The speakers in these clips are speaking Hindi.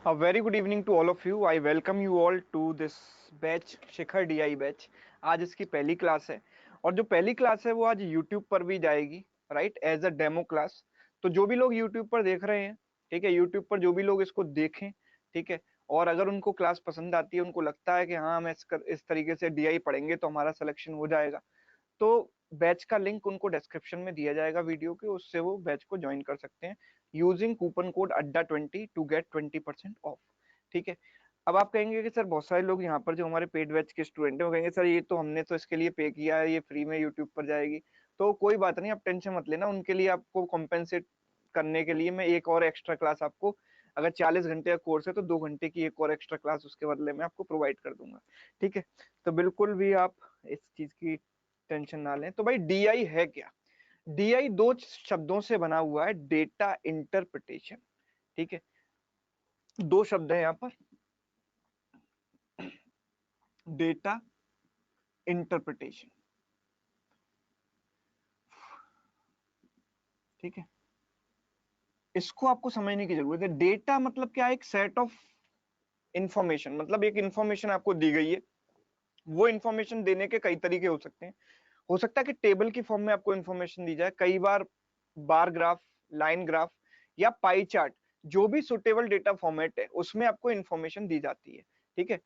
A very good evening to all of you. I welcome you all to this batch Shikhar DI batch. आज इसकी पहली क्लास है और जो पहली क्लास है वो आज YouTube पर भी जाएगी, right, as a demo class. तो जो भी लोग YouTube पर देख रहे हैं, ठीक है, YouTube पर जो भी लोग इसको देखें, ठीक है, और अगर उनको क्लास पसंद आती है, उनको लगता है कि हाँ हम इस तरीके से DI पढ़ेंगे तो हमारा सिलेक्शन हो जाएगा, तो बैच का लिंक उनको डिस्क्रिप्शन में दिया जाएगा वीडियो के, उससे वो बैच को ज्वाइन कर सकते हैं यूजिंग कूपन कोड अड्डा20 टू गेट 20% ऑफ। ठीक है। अब आप कहेंगे कि सर बहुत सारे लोग यहाँ पर जो हमारे पेड बैच के स्टूडेंट हैं वो कहेंगे सर ये तो हमने तो इसके लिए पे किया है, ये फ्री में यूट्यूब पर जाएगी। तो कोई बात नहीं, आप टेंशन मत लेना, उनके लिए आपको कॉम्पेंसेट करने के लिए मैं एक और एक्स्ट्रा क्लास आपको, अगर 40 घंटे का कोर्स है तो 2 घंटे की एक और एक्स्ट्रा क्लास उसके बदले में आपको प्रोवाइड कर दूंगा। ठीक है। तो बिल्कुल भी आप इस चीज की टेंशन ना लें। तो भाई डीआई है क्या? डीआई दो शब्दों से बना हुआ है, डेटा इंटरप्रिटेशन। ठीक है, दो शब्द है यहाँ पर, डेटा इंटरप्रिटेशन। ठीक है, इसको आपको समझने की जरूरत है। डेटा मतलब क्या है? एक सेट ऑफ इंफॉर्मेशन, मतलब एक इंफॉर्मेशन आपको दी गई है। वो इंफॉर्मेशन देने के कई तरीके हो सकते हैं। हो सकता है कि टेबल की फॉर्म में आपको इंफॉर्मेशन दी जाए, कई बार बार ग्राफ, लाइन ग्राफ या पाई चार्ट, जो भी सुटेबल डेटा फॉर्मेट है उसमें आपको इंफॉर्मेशन दी जाती है। ठीक है।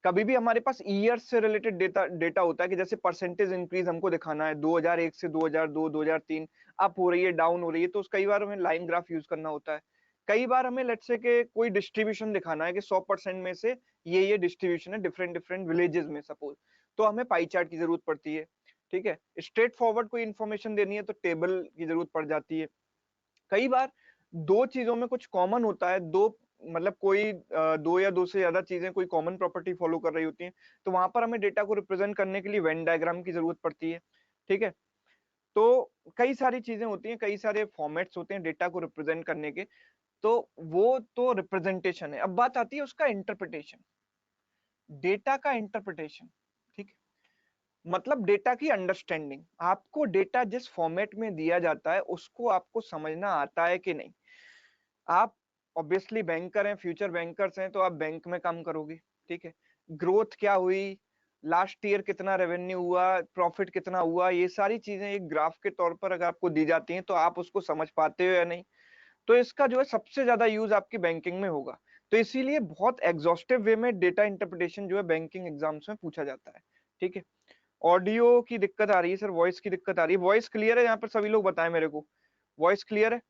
कभी भी हमारे पास ईयर से रिलेटेड डेटा डेटा होता है कि जैसे परसेंटेज इंक्रीज हमको दिखाना है, 2001 से 2002 2003 अप हो रही है, डाउन हो रही है, तो कई बार हमें लाइन ग्राफ यूज करना होता है। कई बार हमें लेट्स से के कोई डिस्ट्रीब्यूशन दिखाना है कि 100% में से ये डिस्ट्रीब्यूशन है डिफरेंट डिफरेंट विलेजेस में सपोज, तो हमें पाई चार्ट की जरूरत पड़ती है। ठीक है। स्ट्रेट फॉरवर्ड कोई इन्फॉर्मेशन देनी है तो टेबल की जरूरत पड़ जाती है। कई बार दो चीजों में कुछ कॉमन होता है, दो मतलब कोई दो या दो से ज्यादा चीजें कोई कॉमन प्रॉपर्टी फॉलो कर रही होती हैं, तो वहां पर हमें डेटा को रिप्रेजेंट करने के लिए वेन डायग्राम की जरूरत पड़ती है। ठीक है। तो कई सारी चीजें होती हैं, कई सारे फॉर्मेट्स होते हैं डेटा को रिप्रेजेंट करने के। तो वो तो रिप्रेजेंटेशन है। अब बात आती है उसका इंटरप्रिटेशन, डेटा का इंटरप्रिटेशन। ठीक है, मतलब डेटा की अंडरस्टैंडिंग। आपको डेटा जिस फॉर्मेट में दिया जाता है उसको आपको समझना आता है कि नहीं। आप ऑब्वियसली बैंकर हैं, फ्यूचर बैंकर्स हैं, तो आप बैंक में काम करोगे। ठीक है। ग्रोथ क्या हुई, लास्ट ईयर कितना रेवेन्यू हुआ, प्रॉफिट कितना हुआ, ये सारी चीजें एक ग्राफ के तौर पर अगर आपको दी जाती हैं तो आप उसको समझ पाते हो या नहीं। तो इसका जो है सबसे ज्यादा यूज आपकी बैंकिंग में होगा। तो इसीलिए बहुत एग्जॉस्टिव वे में डेटा इंटरप्रिटेशन जो है बैंकिंग एग्जाम्स में पूछा जाता है। ठीक है। ऑडियो की दिक्कत आ रही है सर, वॉइस की दिक्कत आ रही है? वॉइस क्लियर है यहाँ पर? सभी लोग बताएं मेरे को, वॉइस क्लियर है?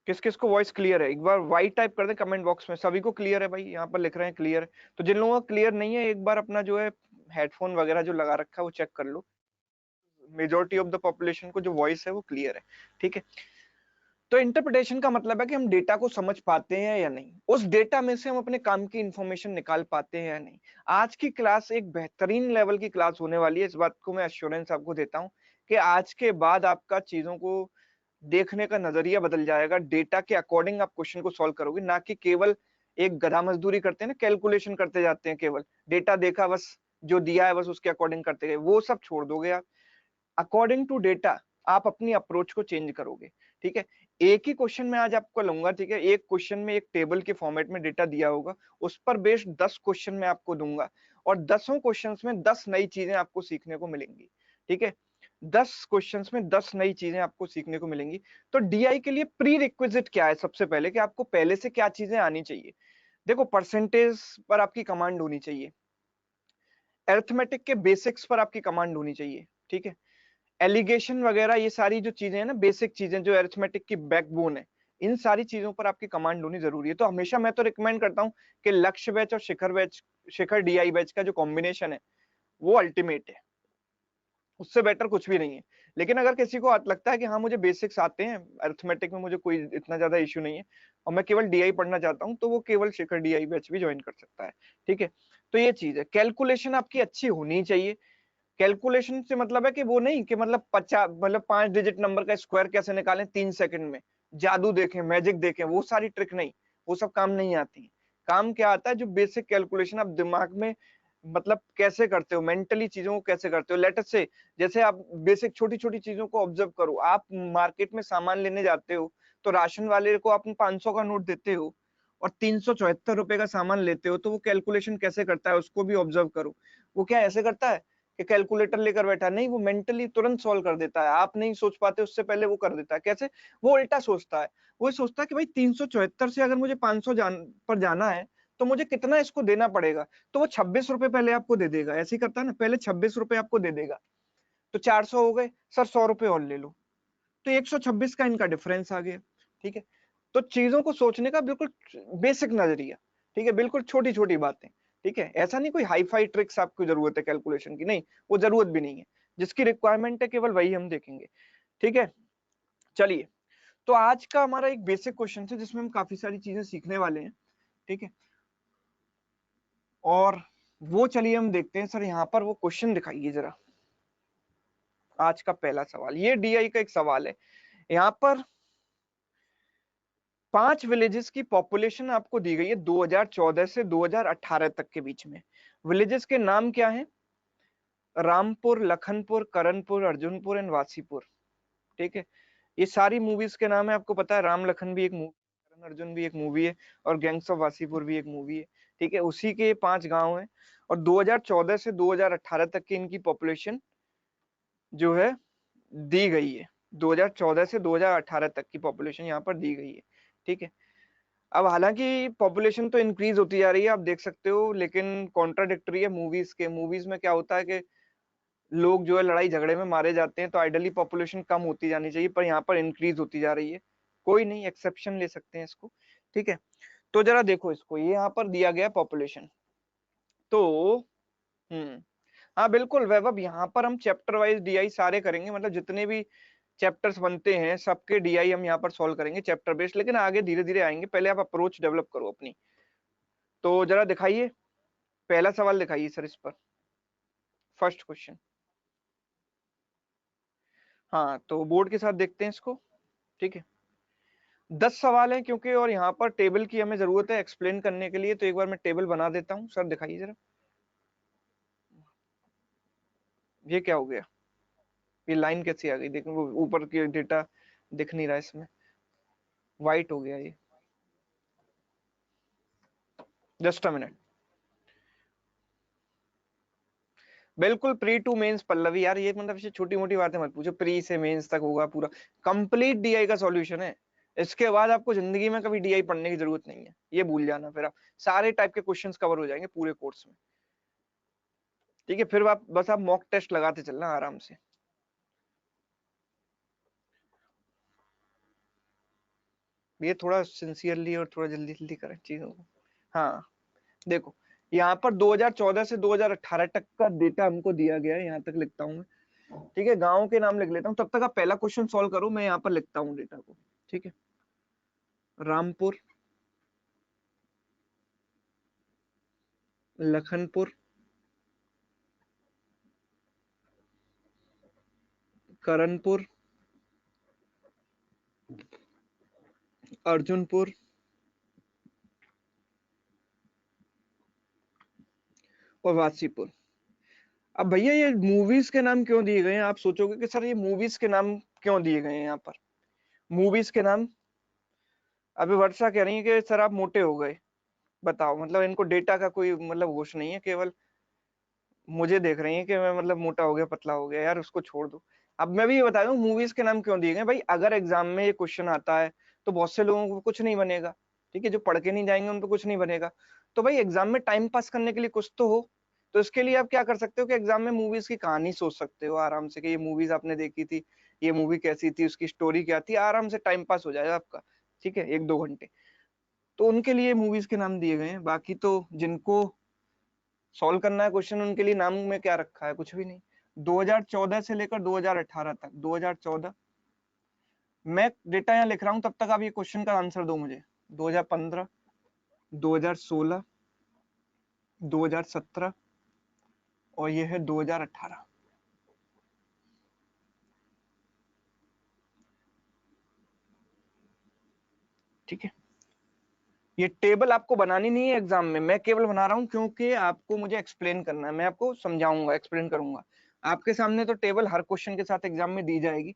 किस किस को वॉइस क्लियर है? एक बार वाई टाइप कर दें कमेंट बॉक्स में। सभी को क्लियर है भाई? यहाँ पर लिख रहे हैं क्लियर है। तो जिन लोगों का क्लियर नहीं है एक बार अपना जो है हेडफोन वगैरह जो लगा रखा है वो चेक कर लो। मेजोरिटी ऑफ द पॉपुलेशन को जो वॉइस है वो क्लियर है। ठीक है। तो इंटरप्रिटेशन का मतलब है कि हम डेटा को समझ पाते हैं या नहीं, उस डेटा में से हम अपने काम की इंफॉर्मेशन निकाल पाते हैं या नहीं। आज की क्लास एक बेहतरीन लेवल की क्लास होने वाली है, इस बात को मैं एश्योरेंस आपको देता हूं कि आज के बाद आपका चीजों को देखने का नजरिया बदल जाएगा। डेटा के अकॉर्डिंग आप क्वेश्चन को सॉल्व करोगे, ना कि केवल एक गधा मजदूरी करते हैं ना, कैलकुलेशन करते जाते हैं, केवल डेटा देखा बस, जो दिया है बस उसके अकॉर्डिंग करते गए, वो सब छोड़ दोगे आप। अकॉर्डिंग टू डेटा आप अपनी अप्रोच को चेंज करोगे। ठीक है। एक ही क्वेश्चन में आज आपको लूंगा, ठीक है, एक क्वेश्चन में एक टेबल के फॉर्मेट में डेटा दिया होगा, उस पर बेस्ड 10 क्वेश्चन मैं आपको दूंगा और 10 क्वेश्चंस में 10 नई चीजें आपको सीखने को मिलेंगी। ठीक है। 10 क्वेश्चंस में 10 नई चीजें आपको सीखने को मिलेंगी। तो डीआई के लिए प्री रिक्विजिट क्या है? सबसे पहले कि आपको पहले से क्या चीजें आनी चाहिए। देखो, परसेंटेज पर आपकी कमांड होनी चाहिए, अरिथमेटिक के बेसिक्स पर आपकी कमांड होनी चाहिए। ठीक है। एलिगेशन वगैरह ये सारी जो चीजें हैं ना, बेसिक चीजें जो अरिथमेटिक की बैकबोन है, इन सारी चीजों पर आपकी कमांड होनी जरूरी है। तो हमेशा मैं तो रिकमेंड करता हूँ कि लक्ष्य बैच और शिखर बैच, शिखर डीआई बैच का जो कॉम्बिनेशन है वो अल्टीमेट है, उससे बेटर कुछ भी नहीं है। लेकिन अगर किसी को लगता है कि हाँ मुझे बेसिक्स आते हैं, अरिथमेटिक में मुझे कोई इतना ज्यादा इश्यू नहीं है और मैं केवल डीआई पढ़ना चाहता हूँ, तो वो केवल शिखर डीआई बैच भी ज्वाइन कर सकता है। ठीक है। तो ये चीज है, कैलकुलेशन आपकी अच्छी होनी चाहिए। कैलकुलेशन से मतलब है कि वो नहीं कि मतलब 5 डिजिट नंबर का स्क्वायर कैसे निकालें 3 सेकंड में, जादू देखें, मैजिक देखें, वो सारी ट्रिक नहीं, वो सब काम नहीं आती है। काम क्या आता है? जो बेसिक कैलकुलेशन आप दिमाग में मतलब कैसे करते हो, मेंटली चीजों को कैसे करते हो। लेट अस से जैसे आप बेसिक छोटी छोटी चीजों को ऑब्जर्व करो, आप मार्केट में सामान लेने जाते हो तो राशन वाले को आप 500 का नोट देते हो और 374 रुपए का सामान लेते हो, तो वो कैलकुलेशन कैसे करता है उसको भी ऑब्जर्व करो। वो क्या ऐसे करता है कि कैलकुलेटर लेकर बैठा, नहीं, वो मेंटली तुरंत सॉल्व कर देता है, आप नहीं सोच पाते उससे पहले वो कर देता है। कैसे? वो उल्टा सोचता है, वो सोचता है कि भाई 374 से अगर मुझे 500 पर जाना है तो मुझे कितना इसको देना पड़ेगा, तो वो 26 रुपए पहले आपको दे देगा। ऐसे ही करता है ना, पहले 26 रुपए आपको दे देगा, तो 400 हो गए, सर 100 रुपए और ले लो, तो 126 का इनका डिफरेंस आ गया। ठीक है, तो चीजों को सोचने का बिल्कुल बेसिक नजरिया, ठीक है, बिल्कुल छोटी छोटी बातें। ठीक है, ऐसा नहीं कोई हाई फाई ट्रिक्स आपको जरूरत है कैलकुलेशन की, नहीं, वो जरूरत भी नहीं है। जिसकी रिक्वायरमेंट है केवल वही हम देखेंगे। ठीक है, चलिए, तो आज का हमारा एक बेसिक क्वेश्चन है जिसमें हम काफी सारी चीजें सीखने वाले हैं। ठीक है, और वो चलिए हम देखते हैं। सर यहाँ पर वो क्वेश्चन दिखाइए जरा। आज का पहला सवाल, ये डीआई का एक सवाल है। यहाँ पर 5 विलेजेस की पॉपुलेशन आपको दी गई है 2014 से 2018 तक के बीच में। विलेजेस के नाम क्या हैं? रामपुर, लखनपुर, करणपुर, अर्जुनपुर एंड वासीपुर। ठीक है, ये सारी मूवीज के नाम है, आपको पता है, राम लखन भी एक मूवी, करण अर्जुन भी एक मूवी है, और गैंग्स ऑफ वासीपुर भी एक मूवी है। ठीक है, उसी के 5 गांव हैं, और 2014 से 2018 तक की इनकी पॉपुलेशन जो है दी गई है। 2014 से 2018 तक की पॉपुलेशन यहाँ पर दी गई है। ठीक है, अब हालांकि पॉपुलेशन तो इंक्रीज होती जा रही है, आप देख सकते हो, लेकिन कॉन्ट्राडिक्टरी है मूवीज के। मूवीज में क्या होता है कि लोग जो है लड़ाई झगड़े में मारे जाते हैं, तो आइडली पॉपुलेशन कम होती जानी चाहिए, पर यहाँ पर इंक्रीज होती जा रही है। कोई नहीं, एक्सेप्शन ले सकते हैं इसको। ठीक है, तो जरा देखो इसको, ये यहाँ पर दिया गया पॉपुलेशन। तो हाँ बिल्कुल वैभव, यहाँ पर हम चैप्टर वाइज डीआई सारे करेंगे, मतलब जितने भी चैप्टर्स बनते हैं सबके डीआई हम यहाँ पर सॉल्व करेंगे चैप्टर बेस्ड, लेकिन आगे धीरे धीरे आएंगे, पहले आप अप्रोच डेवलप करो अपनी। तो जरा दिखाइए, पहला सवाल दिखाइए सर इस पर, फर्स्ट क्वेश्चन। हाँ, तो बोर्ड के साथ देखते हैं इसको। ठीक है, 10 सवाल हैं क्योंकि, और यहाँ पर टेबल की हमें जरूरत है एक्सप्लेन करने के लिए, तो एक बार मैं टेबल बना देता हूँ। सर दिखाइए जरा, ये क्या हो गया, ये लाइन कैसी आ गई? देखो वो ऊपर की डेटा दिख नहीं रहा इसमें, व्हाइट हो गया ये। जस्ट अ मिनट, बिल्कुल प्री टू मेंस पल्लवी, यार ये मतलब छोटी मोटी बातें मत पूछो, प्री से मेंस तक होगा पूरा, कंप्लीट डीआई का सॉल्यूशन है। इसके बाद आपको जिंदगी में कभी डीआई पढ़ने की जरूरत नहीं है, ये भूल जाना, फिर आप सारे टाइप के क्वेश्चंस कवर हो जाएंगे पूरे कोर्स में। ठीक है, फिर आप बस आप मॉक टेस्ट लगाते चलना आराम से। ये थोड़ा सिंसियरली और थोड़ा जल्दी जल्दी करें चीजों को। हाँ, देखो यहाँ पर 2014 से 2018 तक का डेटा हमको दिया गया है, यहाँ तक लिखता हूँ मैं। ठीक है, गांव के नाम लिख लेता हूँ, तब तक आप पहला क्वेश्चन सॉल्व करो, मैं यहाँ पर लिखता हूँ डेटा को। ठीक है, रामपुर, लखनपुर, करणपुर, अर्जुनपुर और वासीपुर। अब भैया ये मूवीज के नाम क्यों दिए गए हैं? आप सोचोगे कि सर ये मूवीज के नाम क्यों दिए गए हैं यहाँ पर, मूवीज के नाम। अभी वर्षा कह रही है कि सर आप मोटे हो गए, बताओ, मतलब इनको डेटा का कोई मतलब होश नहीं है, केवल मुझे देख रही है कि मैं मतलब मोटा हो गया, पतला हो गया, यार उसको छोड़ दो। अब मैं भी ये बता दूं मूवीज के नाम क्यों दिए गए भाई, अगर एग्जाम में ये क्वेश्चन आता है तो बहुत से लोगों को कुछ नहीं बनेगा। ठीक है, जो पढ़ के नहीं जाएंगे उनको कुछ नहीं बनेगा, तो भाई एग्जाम में टाइम पास करने के लिए कुछ तो हो। तो इसके लिए आप क्या कर सकते हो कि एग्जाम में मूवीज की कहानी सोच सकते हो आराम से, कि ये मूवीज आपने देखी थी, ये मूवी कैसी थी, उसकी स्टोरी क्या थी, आराम से टाइम पास हो जाएगा आपका। ठीक है, 1-2 घंटे, तो उनके लिए मूवीज के नाम दिए गए हैं। बाकी तो जिनको सॉल्व करना है क्वेश्चन, उनके लिए नाम में क्या रखा है, कुछ भी नहीं। 2014 से लेकर 2018 तक, 2014 मैं डेटा यहाँ लिख रहा हूँ, तब तक आप ये क्वेश्चन का आंसर दो मुझे। 2015, 2016, 2017 और ये है 2018। ठीक है, ये टेबल आपको बनानी नहीं है एग्जाम में, मैं केवल बना रहा हूँ क्योंकि आपको मुझे एक्सप्लेन करना है, मैं आपको समझाऊंगा, एक्सप्लेन करूंगा। आपके सामने तो टेबल हर क्वेश्चन के साथ एग्जाम में दी जाएगी,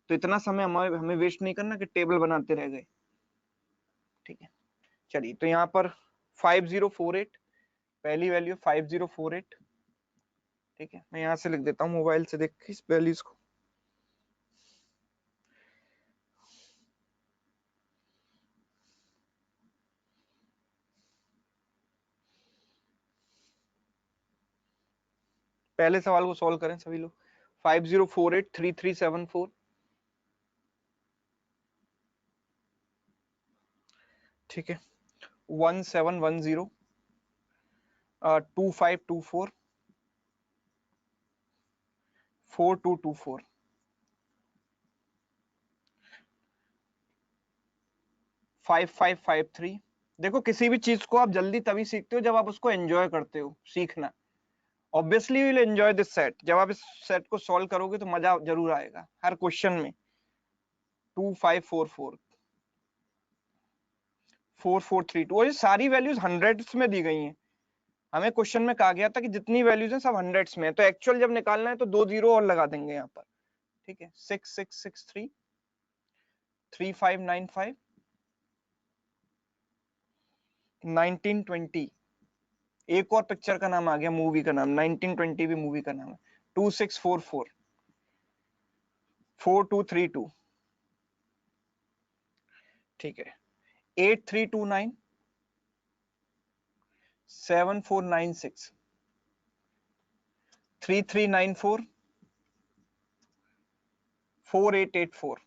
तो इतना समय हमें वेस्ट नहीं करना कि टेबल बनाते रह गए। ठीक है, चलिए तो यहाँ पर 5048 पहली वैल्यू 5048। ठीक है, मैं यहाँ से लिख देता हूँ मोबाइल से देख के इस वैल्यूज को। पहले सवाल को सॉल्व करें सभी लोग। 50483374। ठीक है, 1710 2524 4224 5553। देखो किसी भी चीज को आप जल्दी तभी सीखते हो जब आप उसको एंजॉय करते हो। सीखना obviously you will enjoy this set. जब आप इस सेट को सॉल्व करोगे तो मजा जरूर आएगा हर क्वेश्चन में। 2544 4432 और ये सारी वैल्यूज हंड्रेड्स में दी गई हैं। हमें क्वेश्चन में कहा गया था कि जितनी वैल्यूज हैं सब हंड्रेड्स में है, तो एक्चुअल जब निकालना है तो 2 जीरो और लगा देंगे यहाँ पर। ठीक है, 6663 3595 1920। एक और पिक्चर का नाम आ गया, मूवी का नाम 1920 भी मूवी का नाम है। 2644 4232। ठीक है, 8329 7496 3394 4884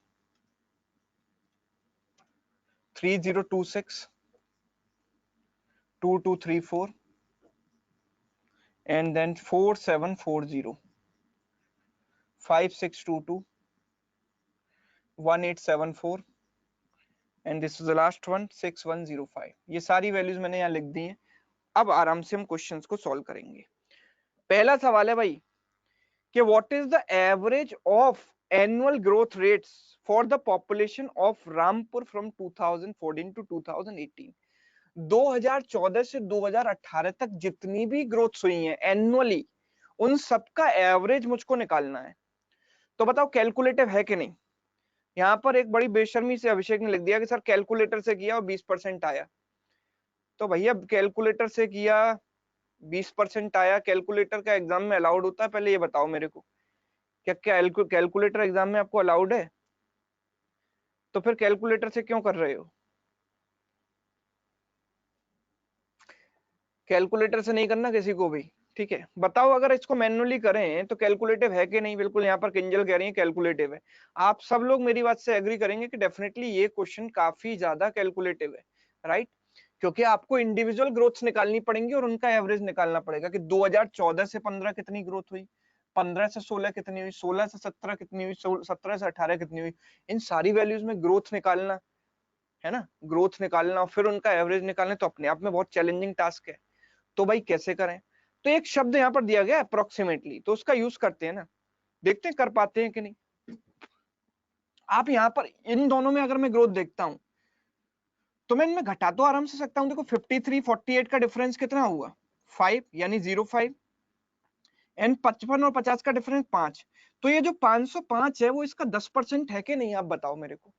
3026 2234 and then 4740 5622 1874 and this is the last one 6105। ये सारी वैल्यूज मैंने यहाँ लिख दी हैं। अब आराम से हम क्वेश्चंस को सॉल्व करेंगे। पहला सवाल है भाई कि what is the average of annual growth rates for the population of Rampur from 2014 to 2018। 2014 से 2018 तक जितनी भी ग्रोथ हुई है एनुअली, उन सबका एवरेज मुझको निकालना है। तो बताओ कैलकुलेटिव है कि नहीं। यहाँ पर एक बड़ी बेशर्मी से अभिषेक ने लिख दिया कि सर कैलकुलेटर से किया और 20% आया। तो भैया कैलकुलेटर से किया 20% आया, कैलकुलेटर का एग्जाम में अलाउड होता है? पहले ये बताओ मेरे को, क्या कैलकुलेटर एग्जाम में आपको अलाउड है? तो फिर कैलकुलेटर से क्यों कर रहे हो? कैलकुलेटर से नहीं करना किसी को भी। ठीक है, बताओ अगर इसको मैन्युअली करें तो कैलकुलेटिव है कि नहीं। बिल्कुल, यहाँ पर किंजल कह रही है कैलकुलेटिव है। आप सब लोग मेरी बात से एग्री करेंगे कि डेफिनेटली ये क्वेश्चन काफी ज्यादा कैलकुलेटिव है, राइट? क्योंकि आपको इंडिविजुअल ग्रोथ निकालनी पड़ेंगी और उनका एवरेज निकालना पड़ेगा कि 2014 से 15 कितनी ग्रोथ हुई, 15 से 16 कितनी हुई, 16 से 17 कितनी हुई, 17 से 18 कितनी हुई। इन सारी वैल्यूज में ग्रोथ निकालना है ना, ग्रोथ निकालना और फिर उनका एवरेज निकालना तो अपने आप में बहुत चैलेंजिंग टास्क है। तो भाई कैसे करें? तो एक शब्द यहाँ पर दिया गया अप्रोक्सीमेटली, तो उसका यूज करते हैं ना, देखते हैं कर पाते हैं कि नहीं। आप यहाँ पर इन दोनों में अगर मैं ग्रोथ देखता हूं तो मैं इनमें घटा तो आराम से सकता हूं। देखो 53 48 का डिफरेंस कितना हुआ? 5 यानी 05 एंड 55 और 50 का डिफरेंस 5। तो ये जो 505 है वो इसका 10% है कि नहीं, आप बताओ मेरे को।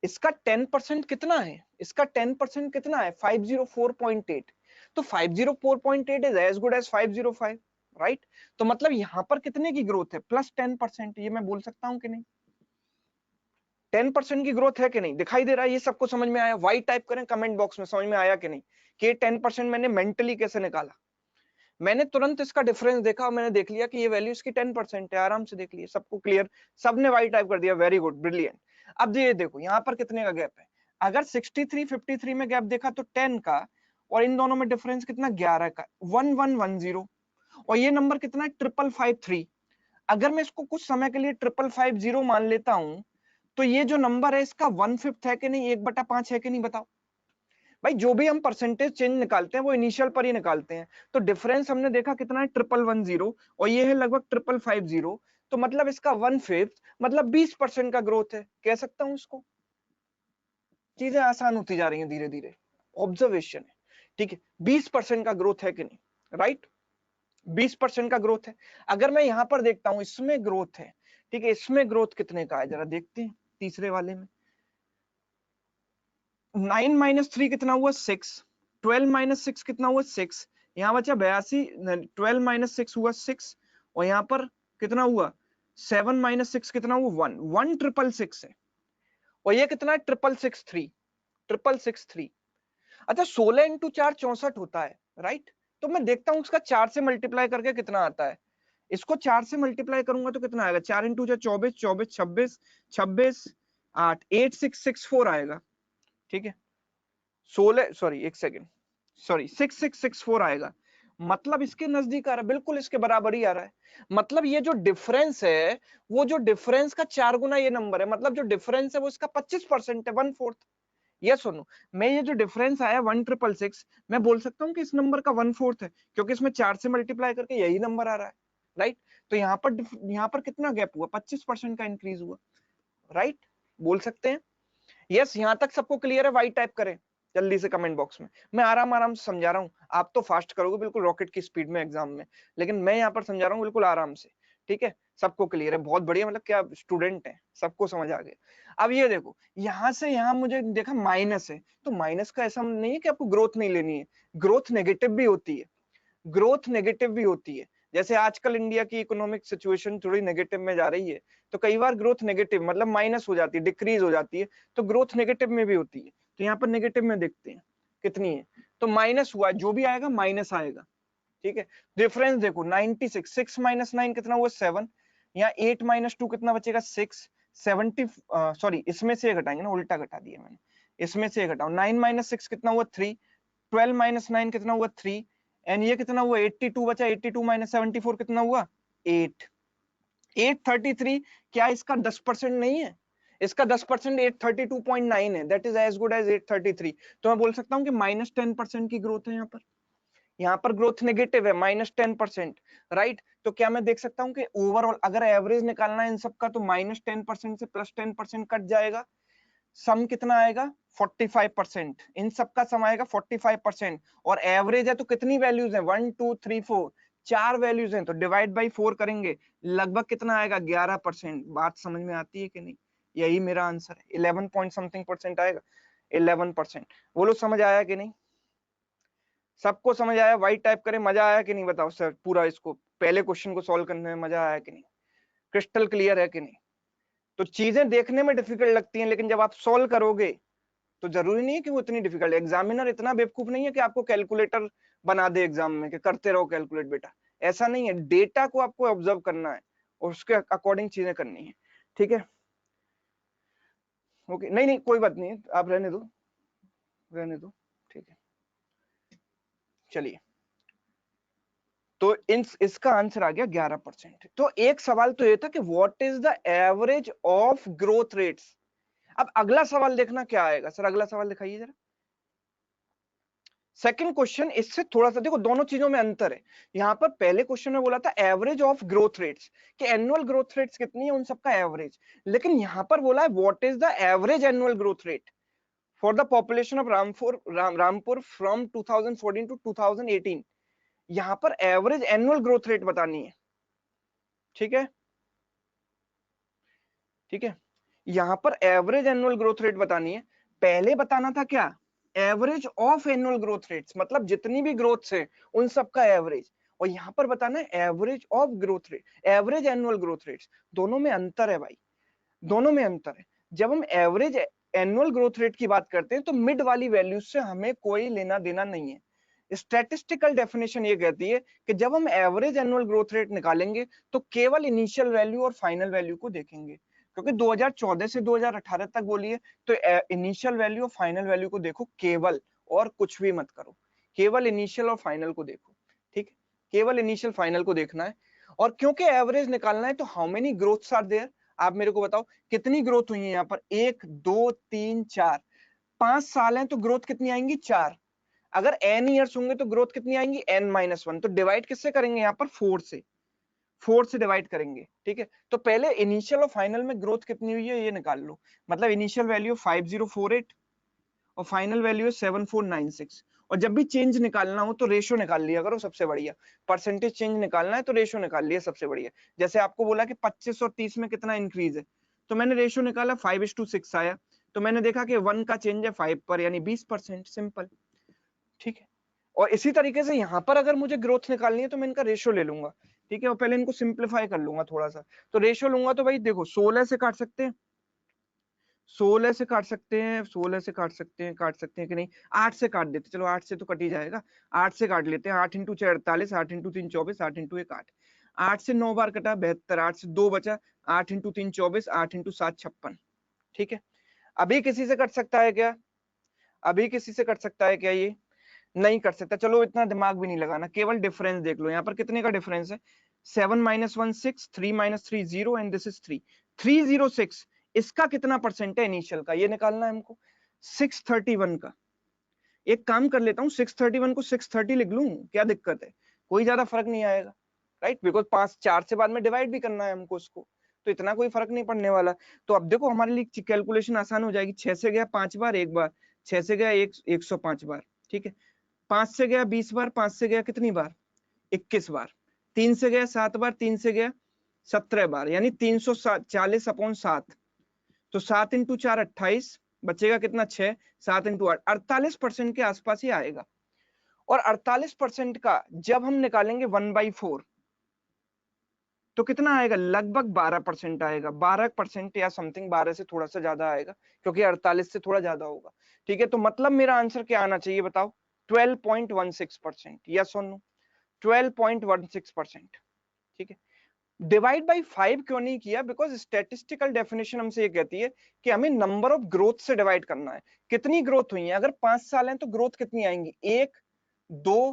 इसका 10% कितना है? इसका 10% कितना है? 504.8। तो 504.8 is as good as 505, right? तो मतलब यहां पर कितने की ग्रोथ है? प्लस 10%। ये मैं बोल सकता हूं कि नहीं? 10% की ग्रोथ है कि नहीं? दिखाई दे रहा है? ये सबको समझ में आया? वाई टाइप करें कमेंट बॉक्स में, समझ में आया कि नहीं कि 10% मैंने मेंटली कैसे निकाला। मैंने तुरंत इसका डिफरेंस देखा और मैंने देख लिया कि ये वैल्यू इसकी 10% है। आराम से देख लिया, सबको क्लियर, सबने वाई टाइप कर दिया। Very good, brilliant. अब ये देखो यहाँ पर कितने का गैप है। अगर 63 53 में गैप देखा तो 10 का, और इन दोनों में डिफरेंस कितना? 11 का, 1110। और ये नंबर कितना है? 5553। अगर मैं इसको कुछ समय के लिए 5550 मान लेता हूं तो ये जो नंबर है इसका 1/5 है कि नहीं, 1/5 है कि नहीं, बताओ भाई। जो भी हम परसेंटेज चेंज निकालते हैं वो इनिशियल पर ही निकालते हैं। तो डिफरेंस हमने देखा कितना है? 1110 और ये है लगभग 5550। तो मतलब इसका 1/5 मतलब 20% का ग्रोथ है, कह सकता हूं इसको। चीजें आसान होती जा रही हैं धीरे धीरे, ऑब्जर्वेशन है। ठीक है, 20% का ग्रोथ है कि नहीं, राइट? 20% का ग्रोथ है। अगर मैं यहां पर देखता हूं इसमें ग्रोथ है ठीक है, इसमें ग्रोथ कितने का है जरा देखते हैं, तीसरे वाले में 9 माइनस 3 कितना हुआ 6, 12 माइनस 6 कितना हुआ 6, यहाँ बचा 82, 12 माइनस 6 हुआ 6, और यहाँ पर कितना हुआ 7 माइनस 6 कितना हुआ 1, 1666 है, और ये कितना है 6663, 6663। अच्छा 16 इंटू 4 64 होता है, राइट। तो मैं देखता हूँ उसका 4 से मल्टीप्लाई करके कितना आता है, इसको 4 से मल्टीप्लाई करूंगा तो कितना आएगा, 4 इंटू 24, 24, 26, 26, 8, 8664 आएगा, ठीक है। 16 सॉरी एक सेकेंड, सॉरी 6664 आएगा, मतलब इसके नजदीक आ रहा है, बिल्कुल इसके बराबर ही आ रहा है। मतलब ये जो डिफरेंस है, वो जो डिफरेंस का 4 गुना ये नंबर है, मतलब जो डिफरेंस है वो इसका 25% है, 1/4। ये सुनो, मैं ये जो डिफरेंस आया 1666, मैं बोल सकता हूँ कि इस नंबर का 1/4 है, क्योंकि इसमें 4 से मल्टीप्लाई करके यही नंबर आ रहा है, राइट। तो यहाँ पर कितना गैप हुआ, 25% का इंक्रीज हुआ, राइट, बोल सकते हैं। यस, यहाँ तक सबको क्लियर है, वाई टाइप करें जल्दी से कमेंट बॉक्स में, मैं आराम आराम से समझा रहा हूँ, आप तो फास्ट करोगे बिल्कुल रॉकेट की स्पीड में एग्जाम में, लेकिन मैं यहाँ पर समझा रहा हूँ बिल्कुल आराम से, ठीक है। सबको क्लियर है, बहुत बढ़िया, मतलब क्या स्टूडेंट है, सबको समझ आ गया। अब ये देखो, यहाँ से यहाँ मुझे देखा माइनस है, तो माइनस का ऐसा नहीं है कि आपको ग्रोथ नहीं लेनी है, ग्रोथ नेगेटिव भी होती है, ग्रोथ नेगेटिव भी होती है। जैसे आजकल इंडिया की इकोनॉमिक सिचुएशन थोड़ी नेगेटिव में जा रही है, तो कई बार ग्रोथ नेगेटिव मतलब माइनस हो जाती है, डिक्रीज हो जाती है, तो ग्रोथ नेगेटिव में भी होती है। तो यहाँ पर नेगेटिव में देखते हैं कितनी है, तो माइनस हुआ, जो भी आएगा माइनस आएगा, ठीक है। डिफरेंस देखो 96, 6 माइनस 9 कितना हुआ 7, यहाँ 8 माइनस 2 कितना बचेगा 6, 70 सॉरी इसमें से घटाएंगे ना, उल्टा घटा दिया मैंने, इसमें से घटाओ, 9 माइनस 6 कितना हुआ 3, 12 माइनस 9 कितना हुआ 3, एंड ये कितना हुआ 82 बचा, 82 माइनस 74 कितना हुआ 8, 833। क्या इसका 10% नहीं है, इसका 10% 832.9 है, that is as good as 833। तो मैं बोल सकता हूँ कि -10% की ग्रोथ है यहाँ पर ग्रोथ नेगेटिव है -10%, राइट। तो क्या मैं देख सकता हूँ कि ओवरऑल अगर एवरेज निकालना है इन सब का, तो -10% से +10% कट जाएगा, सम कितना आएगा 45%, इन सब का सम आएगा 45%, और एवरेज है तो कितनी वैल्यूज है 1 2 3 4, 4 वैल्यूज हैं, तो डिवाइड बाई 4 करेंगे, लगभग कितना आएगा 11%। बात समझ में आती है कि नहीं, यही मेरा आंसर है, 11 पॉइंट समथिंग परसेंट आएगा, 11%। बोलो समझ आया कि नहीं, सबको समझ आया, वाइट टाइप करें, मजा आया कि नहीं बताओ सर, पूरा इसको पहले क्वेश्चन को सॉल्व करने में मजा आया कि नहीं, क्रिस्टल क्लियर है कि नहीं। तो चीजें देखने में डिफिकल्ट लगती हैं, लेकिन जब आप सॉल्व करोगे तो जरूरी नहीं है कि वो इतनी डिफिकल्ट, एग्जामिनर इतना बेवकूफ नहीं है कि आपको कैलकुलेटर बना दे एग्जाम में कि करते रहो कैलकुलेट बेटा, ऐसा नहीं है, डेटा को आपको ऑब्जर्व करना है और उसके अकॉर्डिंग चीजें करनी है, ठीक है। ओके, नहीं नहीं कोई बात नहीं, आप रहने दो, रहने दो, ठीक है। चलिए, तो इसका आंसर आ गया 11%। तो एक सवाल तो ये था कि what is the average of growth rates. अब अगला सवाल देखना क्या आएगा सर, अगला सवाल दिखाइए जरा। सेकंड क्वेश्चन इससे थोड़ा सा देखो, दोनों चीजों में अंतर है। यहां पर पहले क्वेश्चन में बोला था एवरेज ऑफ ग्रोथ रेट्स, कि एनुअल ग्रोथ रेट्स कितनी है उन सबका एवरेज, लेकिन यहां पर बोला है what is the average annual growth rate for the population of Rampur from 2014 to 2018। यहां पर एवरेज एनुअल ग्रोथ रेट बतानी है, ठीक है, ठीक है। यहां पर एवरेज एनुअल ग्रोथ रेट बतानी है, पहले बताना था क्या, average of annual growth rates, मतलब जितनी भी ग्रोथ है उन सब का एवरेज, और यहां पर बताना है average of growth rate, average annual growth rates. दोनों में अंतर है भाई, दोनों में अंतर है। जब हम एवरेज एनुअल ग्रोथ रेट की बात करते हैं तो मिड वाली वैल्यूज से हमें कोई लेना देना नहीं है। स्टैटिस्टिकल डेफिनेशन ये कहती है कि जब हम एवरेज एनुअल ग्रोथ रेट निकालेंगे तो केवल इनिशियल वैल्यू और फाइनल वैल्यू को देखेंगे, क्योंकि 2014 से 2018 तक बोलिए तो इनिशियल वैल्यू और फाइनल वैल्यू को देखो केवल, और कुछ भी मत करो, केवल इनिशियल और फाइनल को देखो, ठीक है, केवल इनिशियल फाइनल को देखना है। और क्योंकि एवरेज निकालना है तो how many growths are there, आप मेरे को बताओ कितनी ग्रोथ हुई है यहाँ पर, 1 2 3 4, 5 साल हैं तो ग्रोथ कितनी आएंगी 4, अगर n ईयर्स होंगे तो ग्रोथ कितनी आएंगी n-1, तो डिवाइड किससे करेंगे यहाँ पर 4 से, 4 से डिवाइड करेंगे, ठीक है। तो पहले इनिशियल और फाइनल में ग्रोथ कितनी हुई है ये निकाल लो, मतलब इनिशियल वैल्यू 5048 और फाइनल वैल्यू है 7496, और जब भी चेंज निकालना हो तो रेशो निकाल लिया करो, सबसे बढ़िया। परसेंटेज चेंज निकालना है तो रेशो निकाल लिया, सबसे बढ़िया। जैसे आपको बोला कि 25 और 30 में कितना इंक्रीज है, तो मैंने रेशो निकाला 5:6 आया, तो मैंने देखा कि 1 का चेंज है 5 पर, यानी 20%, सिंपल। ठीक है। और इसी तरीके से यहाँ पर अगर मुझे ग्रोथ निकालनी है तो मैं इनका रेशो ले लूंगा। ठीक है, और पहले इनको सिंप्लीफाई कर लूंगा थोड़ा सा। तो रेशो लूंगा तो भाई देखो 16 से काट सकते हैं, 16 से काट सकते हैं, 16 से काट सकते हैं, काट सकते हैं कि नहीं, 8 से काट देते, चलो 8 से तो कट ही जाएगा, 8 से काट लेते हैं। 8 इंटू 6 48, 8 इंटू 3 24, 8 इंटू 1 8, 8 से 9 बार कटा 72, 8 से 2 बचा, 8 इंटू 3 24, 8 इंटू 7 56। ठीक है। अभी किसी से कट सकता है क्या? अभी किसी से कट सकता है क्या? ये नहीं कर सकता। चलो इतना दिमाग भी नहीं लगाना, केवल डिफरेंस देख लो। यहाँ पर कितने का डिफरेंस है? 7 - 1 6, 3 - 3 0, एंड दिस इज 3 306। इसका कितना परसेंट है इनिशियल का, ये निकालना है हमको। 631 का। एक काम कर लेता हूँ, 631 को 630 लिख लूं, क्या दिक्कत है? कोई ज्यादा फर्क नहीं आएगा, राइट? बिकॉज 5 4 से बाद में डिवाइड भी करना है हमको उसको, तो इतना कोई फर्क नहीं पड़ने वाला। तो अब देखो हमारे लिए कैलकुलेशन आसान हो जाएगी। 6 से गया 5 बार, एक बार, 6 से गया 105 बार। ठीक है। 5 से गया 20 बार, 5 से गया कितनी बार? 21 बार। 3 से गया 7 बार, 3 से गया 17 बार, यानी 340/7। तो 7 इंटू 4 28, बचेगा कितना? 6। 7 इंटू 8 48% के आसपास ही आएगा। और 48% का जब हम निकालेंगे 1/4, तो कितना आएगा? लगभग 12% आएगा, 12% या समथिंग, 12 से थोड़ा सा ज्यादा आएगा, क्योंकि 48 से थोड़ा ज्यादा होगा। ठीक है, तो मतलब मेरा आंसर क्या आना चाहिए बताओ? 12.16%, यस और नो? 12.16%। ठीक है। डिवाइड बाई 5 क्यों नहीं किया? बिकॉज स्टैटिस्टिकल डेफिनेशन हमसे ये कहती है कि हमें नंबर ऑफ ग्रोथ से डिवाइड करना है। कितनी ग्रोथ हुई है? अगर 5 साल हैं तो ग्रोथ कितनी आएंगी? 1 2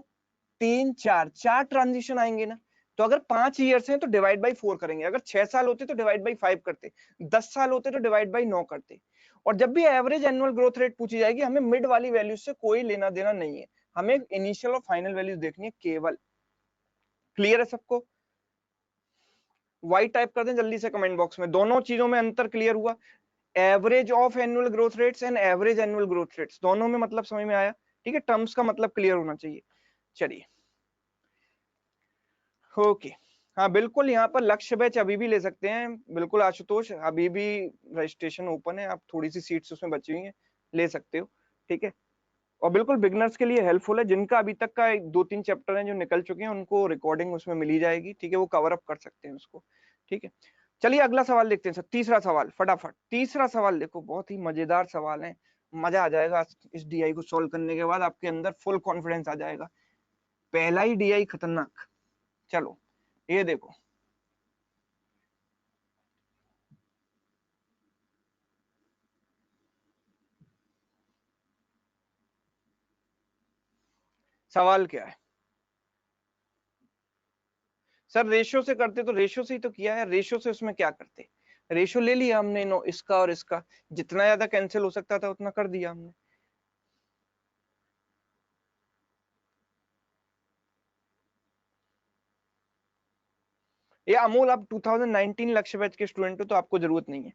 3 4, 4 ट्रांजिशन आएंगे ना। तो अगर 5 ईयर्स हैं तो डिवाइड बाई 4 करेंगे। अगर 6 साल होते तो डिवाइड बाई 5 करते, 10 साल होते तो डिवाइड बाई 9 करते। और जब भी एवरेज एनुअल ग्रोथ रेट पूछी जाएगी, हमें मिड वाली वैल्यू से कोई लेना देना नहीं है, हमें इनिशियल और फाइनल वैल्यूज देखनी है केवल। क्लियर है सबको? वाई टाइप कर दें जल्दी से कमेंट बॉक्स में। दोनों चीजों में अंतर क्लियर हुआ? Average of annual growth rates and average annual growth rates, दोनों में मतलब समझ में आया? ठीक है, टर्म्स का मतलब क्लियर होना चाहिए। चलिए, ओके। हाँ बिल्कुल, यहाँ पर लक्ष्य बैच अभी भी ले सकते हैं, बिल्कुल आशुतोष, अभी भी रजिस्ट्रेशन ओपन है, आप थोड़ी सी सीट्स उसमें बची हुई हैं, ले सकते हो। ठीक है। और बिल्कुल बिगनर्स के लिए हेल्पफुल है, जिनका अभी तक का 2-3 चैप्टर हैं जो निकल चुके हैं, उनको रिकॉर्डिंग उसमें मिली जाएगी। ठीक है, वो कवर अप कर सकते हैं उसको। ठीक है। चलिए अगला सवाल देखते हैं सर, तीसरा सवाल फटाफट। तीसरा सवाल देखो, बहुत ही मजेदार सवाल है, मजा आ जाएगा इस डीआई को सॉल्व करने के बाद, आपके अंदर फुल कॉन्फिडेंस आ जाएगा। पहला ही डीआई खतरनाक। चलो ये देखो, सवाल क्या है सर? रेशियो से करते तो रेशियो से ही तो किया है, रेशियो से उसमें क्या करते? रेशियो ले लिया हमने, नो इसका और इसका, जितना ज्यादा कैंसिल हो सकता था उतना कर दिया हमने। ये अमोल, आप 2019 लक्ष्य बैच के स्टूडेंट हो तो आपको जरूरत नहीं है।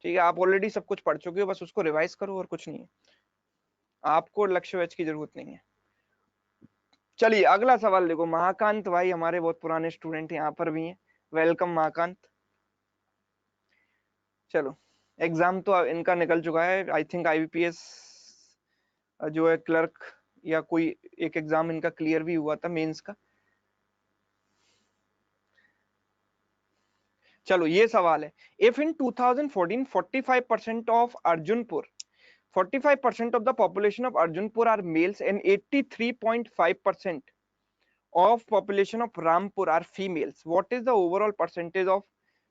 ठीक है, आप ऑलरेडी सब कुछ पढ़ चुके हो, बस उसको रिवाइज करो और कुछ नहीं है, आपको लक्ष्य बैच की जरूरत नहीं है। चलिए अगला सवाल देखो, महाकांत भाई हमारे बहुत पुराने स्टूडेंट यहाँ पर भी हैं, वेलकम महाकांत। चलो, एग्जाम तो इनका निकल चुका है, आई थिंक आईबीपीएस जो है क्लर्क या कोई एक एग्जाम इनका क्लियर भी हुआ था, मेंस का। चलो ये सवाल है, if in 2014 45% of Arjunpur 45% of the population of Arjunpur are males and 83.5% of population of Rampur are females. What is the overall percentage of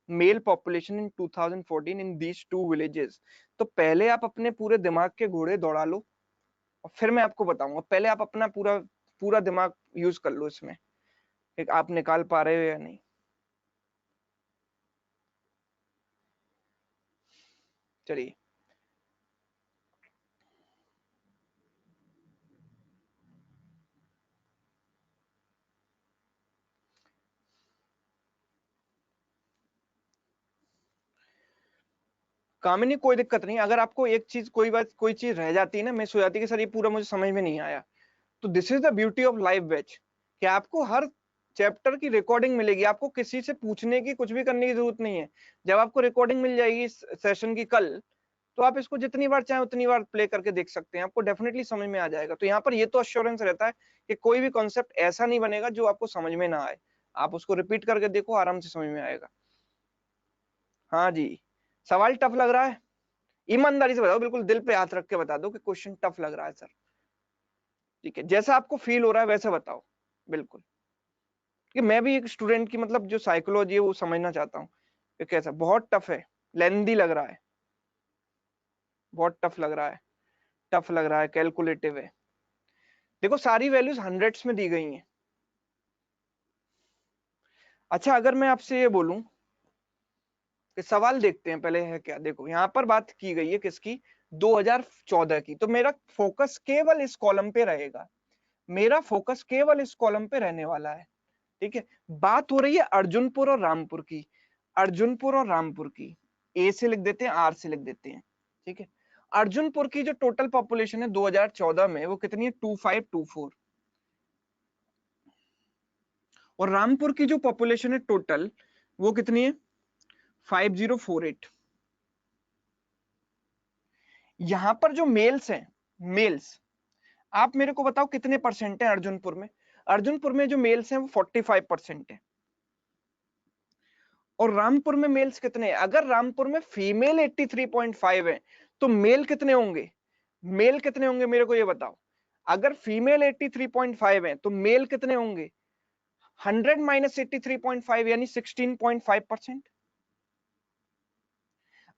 male population in 2014 in these two villages? तो पहले आप अपने पूरे दिमाग के घोड़े दौड़ा लो और फिर मैं आपको बताऊंगा। पहले आप अपना पूरा पूरा दिमाग यूज कर लो इसमें, कि आप निकाल पा रहे हो या नहीं। चलिए, कामिनी कोई दिक्कत नहीं, अगर आपको एक चीज कोई चीज रह जाती है ना, मिस हो जाती है कि सर ये पूरा मुझे समझ में नहीं आया, तो this is the beauty of live batch कि आपको हर चैप्टर की रिकॉर्डिंग मिलेगी, आपको किसी से पूछने की कुछ भी करने की जरूरत नहीं है। जब आपको रिकॉर्डिंग मिल जाएगी इस सेशन की कल, तो आप इसको जितनी बार चाहे उतनी बार प्ले करके देख सकते हैं, आपको डेफिनेटली समझ में आ जाएगा। तो यहाँ पर ये तो अश्योरेंस रहता है कि कोई भी कॉन्सेप्ट ऐसा नहीं बनेगा जो आपको समझ में ना आए, आप उसको रिपीट करके देखो, आराम से समझ में आएगा। हाँ जी, सवाल टफ लग रहा है? ईमानदारी से बताओ, बिल्कुल दिल पे हाथ रख के बता दो कि क्वेश्चन टफ लग रहा है सर। ठीक है, जैसा आपको फील हो रहा है वैसे बताओ, बिल्कुल। कि मैं भी एक स्टूडेंट की मतलब जो साइकोलॉजी है वो समझना चाहता हूँ कि कैसा। बहुत टफ है, लेंदी लग रहा है, बहुत टफ लग रहा है, टफ लग रहा है, कैलकुलेटिव है। देखो सारी वैल्यूज हंड्रेड्स में दी गई हैं। अच्छा, अगर मैं आपसे ये बोलूं कि सवाल देखते हैं पहले है क्या, देखो यहाँ पर बात की गई है किसकी, 2014 की, तो मेरा फोकस केवल इस कॉलम पे रहेगा, मेरा फोकस केवल इस कॉलम पे रहने वाला है। ठीक है, बात हो रही है अर्जुनपुर और रामपुर की, अर्जुनपुर और रामपुर की, ए से लिख देते हैं, आर से लिख देते हैं। ठीक है, अर्जुनपुर की जो टोटल पॉपुलेशन है 2014 में वो कितनी है, 2524, और रामपुर की जो पॉपुलेशन है टोटल वो कितनी है, 5048। यहां पर जो मेल्स हैं, मेल्स आप मेरे को बताओ कितने परसेंट है अर्जुनपुर में। अर्जुनपुर में जो मेल्स हैं वो 45% है, और रामपुर में मेल्स कितने हैं, अगर रामपुर में फीमेल 83.5 है तो मेल कितने होंगे, मेल कितने होंगे मेरे को ये बताओ। अगर फीमेल 83.5 है तो मेल कितने होंगे, 100 माइनस 83.5 यानी 16.5%।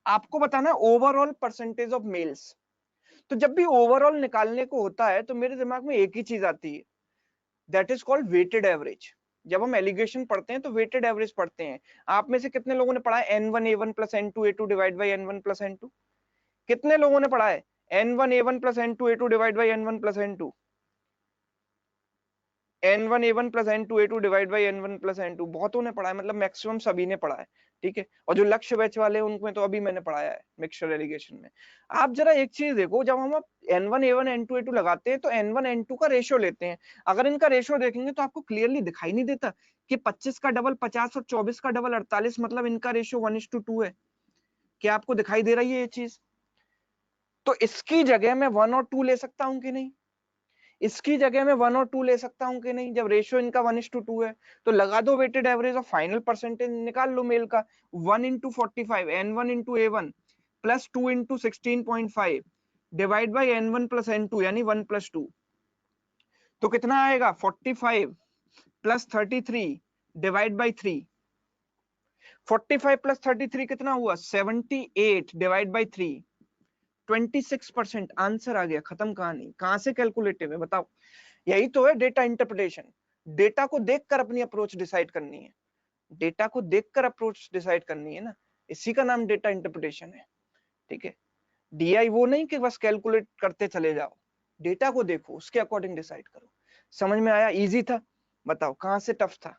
आपको बताना ओवरऑल परसेंटेज ऑफ मेल्स। तो जब भी ओवरऑल निकालने को होता है तो मेरे दिमाग में एक ही चीज आती है, that is called weighted average. जब हम एलिगेशन पढ़ते हैं तो वेटेड एवरेज पढ़ते हैं। आप में से कितने लोगों ने पढ़ा है N1 A1 plus N2 A2 divide by N1 plus N2? कितने लोगों ने पढ़ा है N1 A1 plus N2 A2 divide by N1 plus N2? N1 A1 plus N2 A2 divide by N1 plus N2 बहुतों ने पढ़ा है, मतलब मैक्सिमम सभी ने पढ़ा है। ठीक है, और जो लक्ष्य बैच वाले हैं उनमें तो अभी मैंने पढ़ाया है मिक्सचर एलिगेशन में। आप जरा एक चीज देखो, जब हम N1 A1 N2 A2 लगाते हैं तो N1 N2 का रेशियो लेते हैं। अगर इनका रेशियो देखेंगे तो आपको क्लियरली दिखाई नहीं देता कि 25 का डबल 50 और 24 का डबल 48, मतलब इनका रेशियो 1:2 है। क्या आपको दिखाई दे रही है ये चीज? तो इसकी जगह मैं 1 और 2 ले सकता हूं कि नहीं, इसकी जगह में 1 और 2 ले सकता हूं कि नहीं, जब रेशियो इनका 1:2 है। तो लगा दो वेटेड एवरेज और फाइनल परसेंटेज निकाल लो मेल का, 1:45 N1 into A1 plus 2 into 16.5 divide by N1 plus N2 यानी 1+2। तो कितना आएगा, 45 प्लस 33 डिवाइड बाई 3। 45 प्लस 33 कितना हुआ, 78 डिवाइड बाई 3, 26%। आंसर आ गया, खत्म कहानी। कहां से कैलकुलेटिव है बताओ? यही तो है डेटा इंटरप्रिटेशन। डेटा को देखकर अपनी अप्रोच डिसाइड करनी है, डेटा को देखकर अप्रोच डिसाइड करनी है ना, इसी का नाम डेटा इंटरप्रिटेशन है। ठीक है, डीआई वो नहीं कि बस कैलकुलेट करते चले जाओ, डेटा को देखो, उसके अकॉर्डिंग डिसाइड करो। समझ में आया? इजी था? बताओ कहां से टफ था?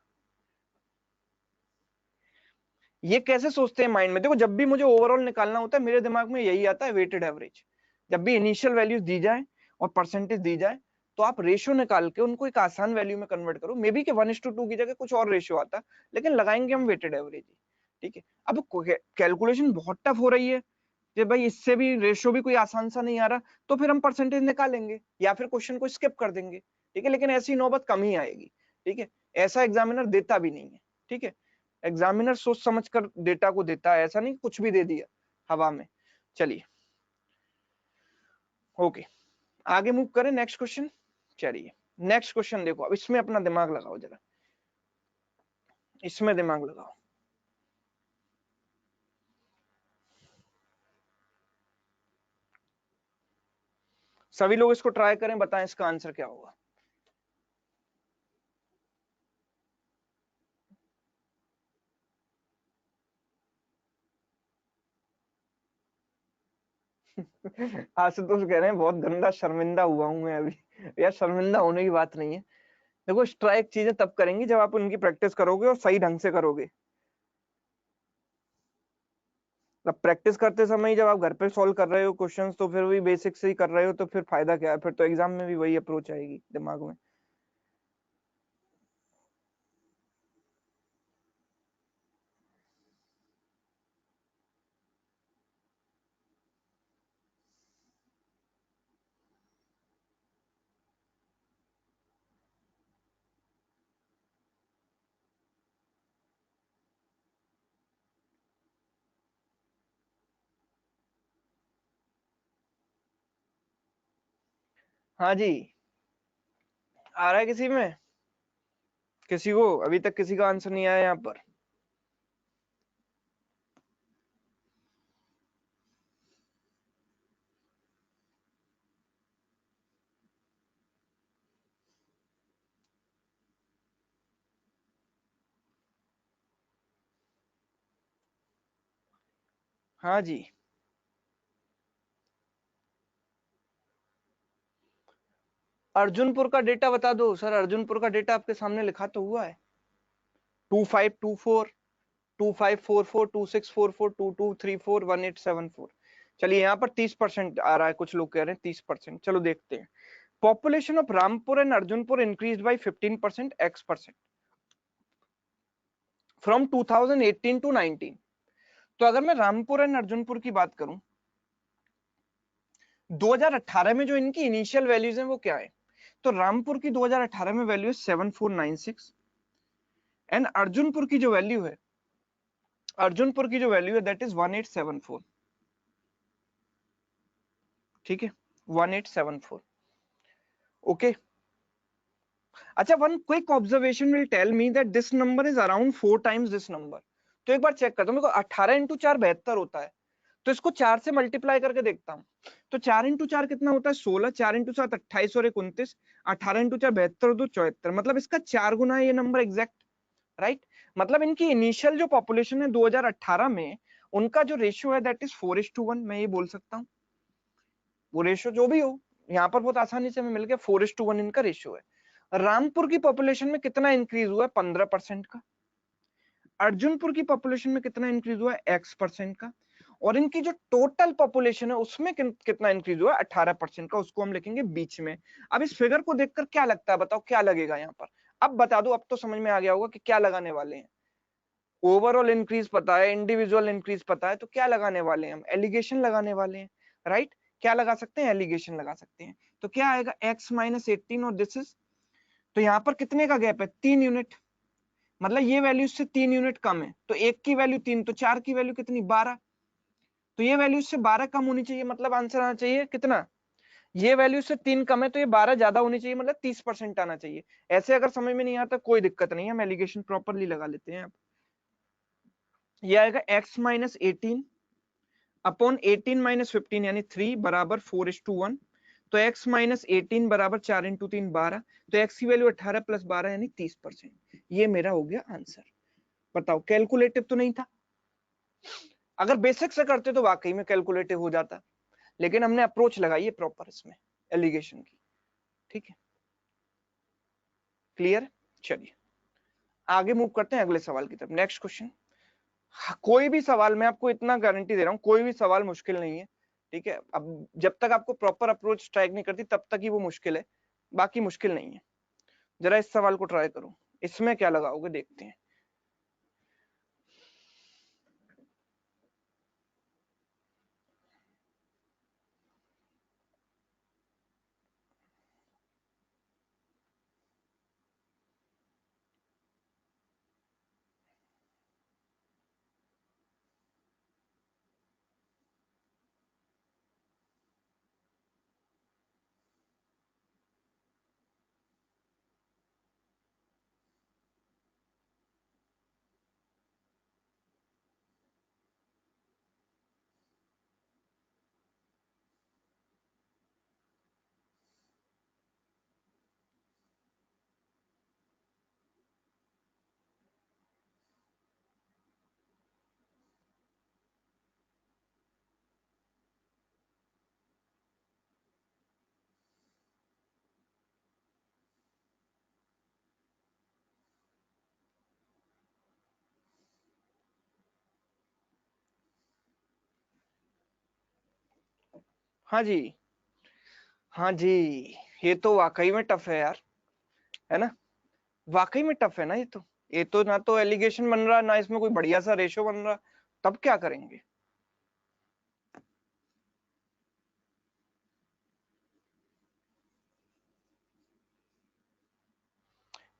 ये कैसे सोचते हैं माइंड में, देखो जब भी मुझे ओवरऑल निकालना होता है मेरे दिमाग में यही आता है, वेटेड एवरेज। जब भी इनिशियल वैल्यूज दी जाए और परसेंटेज दी जाए तो आप रेशियो निकाल के उनको एक आसान वैल्यू में कन्वर्ट करो, मे बी कि 1:2 की जगह कुछ और रेशियो आता, लेकिन लगाएंगे हम वेटेड एवरेज ही। ठीक है, अब कैलकुलेशन बहुत टफ हो रही है कि भाई इससे भी रेशियो भी कोई आसान सा नहीं आ रहा, तो फिर हम परसेंटेज निकालेंगे या फिर क्वेश्चन को स्किप कर देंगे। ठीक है, लेकिन ऐसी नौबत कम ही आएगी। ठीक है, ऐसा एग्जामिनर देता भी नहीं है। ठीक है, एग्जामिनर सोच समझ कर डेटा को देता है, ऐसा नहीं कुछ भी दे दिया हवा में। चलिए ओके, आगे मूव करें, नेक्स्ट क्वेश्चन। चलिए नेक्स्ट क्वेश्चन देखो, अब इसमें अपना दिमाग लगाओ जरा, इसमें दिमाग लगाओ। सभी लोग इसको ट्राई करें, बताएं इसका आंसर क्या होगा। आशुतोष कह रहे हैं बहुत गंदा शर्मिंदा हुआ हूं मैं अभी। यार शर्मिंदा होने की बात नहीं है, देखो स्ट्राइक चीजें तब करेंगी जब आप उनकी प्रैक्टिस करोगे और सही ढंग से करोगे। अब प्रैक्टिस करते समय ही जब आप घर पे सॉल्व कर रहे हो क्वेश्चंस तो फिर वही बेसिक से ही कर रहे हो, तो फिर फायदा क्या है? फिर तो एग्जाम में भी वही अप्रोच आएगी दिमाग में। हाँ जी, आ रहा है किसी में? किसी को अभी तक किसी का आंसर नहीं आया यहाँ पर? हाँ जी, अर्जुनपुर का डेटा बता दो सर। अर्जुनपुर का डेटा आपके सामने लिखा तो हुआ है। 2524, 2544, 2644, 2234, 1874। चलिए यहाँ पर 30% आ रहा है, कुछ लोग कह रहे हैं 30%। चलो देखते हैं। Population of Rampur and Arjunpur increase by 15% x% फ्रॉम 2018 टू 19। तो अगर मैं रामपुर एंड अर्जुनपुर की बात करूं, 2018 में जो इनकी इनिशियल वैल्यूज हैं वो क्या है? तो रामपुर की 2018 में वैल्यू है 7496, एंड अर्जुनपुर की जो वैल्यू है, अर्जुनपुर की जो वैल्यू है दैट इज 1874। ठीक है, 1874। ओके। अच्छा, one quick observation will tell me that this number is around 4 times this number. तो एक बार चेक करता हूं, मेरे को 18 इंटू 4 72 होता है, तो इसको 4 से मल्टीप्लाई करके देखता हूँ। तो 4 इंटू 4 कितना होता है? 16। 4 इंटू 7 28 और 29। 18 इंटू 4 72 और 2 74, मतलब इसका 4 गुना है ये नंबर एग्जैक्ट। राइट? मतलब इनकी इनिशियल जो पॉपुलेशन है 2018 में, उनका जो रेशियो है दैट इज 4:1। मैं ये बोल सकता हूँ, वो रेशियो जो भी हो, यहाँ पर बहुत आसानी से हमें मिल गया, 4:1 इनका रेशियो है। रामपुर की पॉपुलेशन में कितना इंक्रीज हुआ है? 15% का। अर्जुनपुर की पॉपुलेशन में कितना इंक्रीज हुआ है? x% का। और इनकी जो टोटल पॉपुलेशन है उसमें कितना इंक्रीज हुआ है? 18% का। उसको हम लिखेंगे बीच में। अब इस फिगर को देखकर क्या लगता है? बताओ क्या लगेगा यहाँ पर? अब बता दो, अब तो समझ में आ गया होगा कि क्या लगाने वाले हैं। ओवरऑल इंक्रीज पता है, इंडिविजुअल इंक्रीज पता है, तो क्या लगाने वाले हैं हम? एलिगेशन लगाने वाले हैं। राइट? क्या लगा सकते हैं? एलिगेशन लगा सकते हैं। तो क्या आएगा? x-18 और दिस इज, तो यहाँ पर कितने का गैप है? 3 यूनिट। मतलब ये वैल्यू से 3 यूनिट कम है, तो एक की वैल्यू 3, तो 4 की वैल्यू कितनी? 12। तो ये वैल्यू से 12 कम होनी चाहिए, मतलब आंसर आना चाहिए कितना? ये वैल्यू से 3 कम है तो ये 12 ज्यादा होनी चाहिए, मतलब 30% आना चाहिए। ऐसे अगर समझ में नहीं आता कोई दिक्कत नहीं है, हम एलिगेशन प्रॉपरली लगा लेते हैं। अब ये आएगा x-18 अपॉन 18-15 यानी 3 बराबर 4:1। तो x-18 बराबर 4 इंटू 3 12। तो x की वैल्यू 18 प्लस 12 यानी 30%। ये मेरा हो गया आंसर। बताओ, कैलकुलेटिव तो नहीं था? अगर बेसिक से करते तो वाकई में कैलकुलेटिव हो जाता, लेकिन हमने अप्रोच लगाई है प्रॉपर इसमें एलिगेशन की। ठीक है, क्लियर? चलिए आगे मूव करते हैं अगले सवाल की तरफ। Next question. कोई भी सवाल, मैं आपको इतना गारंटी दे रहा हूं, कोई भी सवाल मुश्किल नहीं है। ठीक है, अब जब तक आपको प्रॉपर अप्रोच स्ट्राइक नहीं करती तब तक ही वो मुश्किल है, बाकी मुश्किल नहीं है। जरा इस सवाल को ट्राई करो, इसमें क्या लगाओगे देखते हैं। हाँ जी, हाँ जी, ये तो वाकई में टफ है यार, है ना, वाकई में टफ है ना ये तो ना तो एलिगेशन बन रहा ना इसमें कोई बढ़िया सा रेशो बन रहा, तब क्या करेंगे।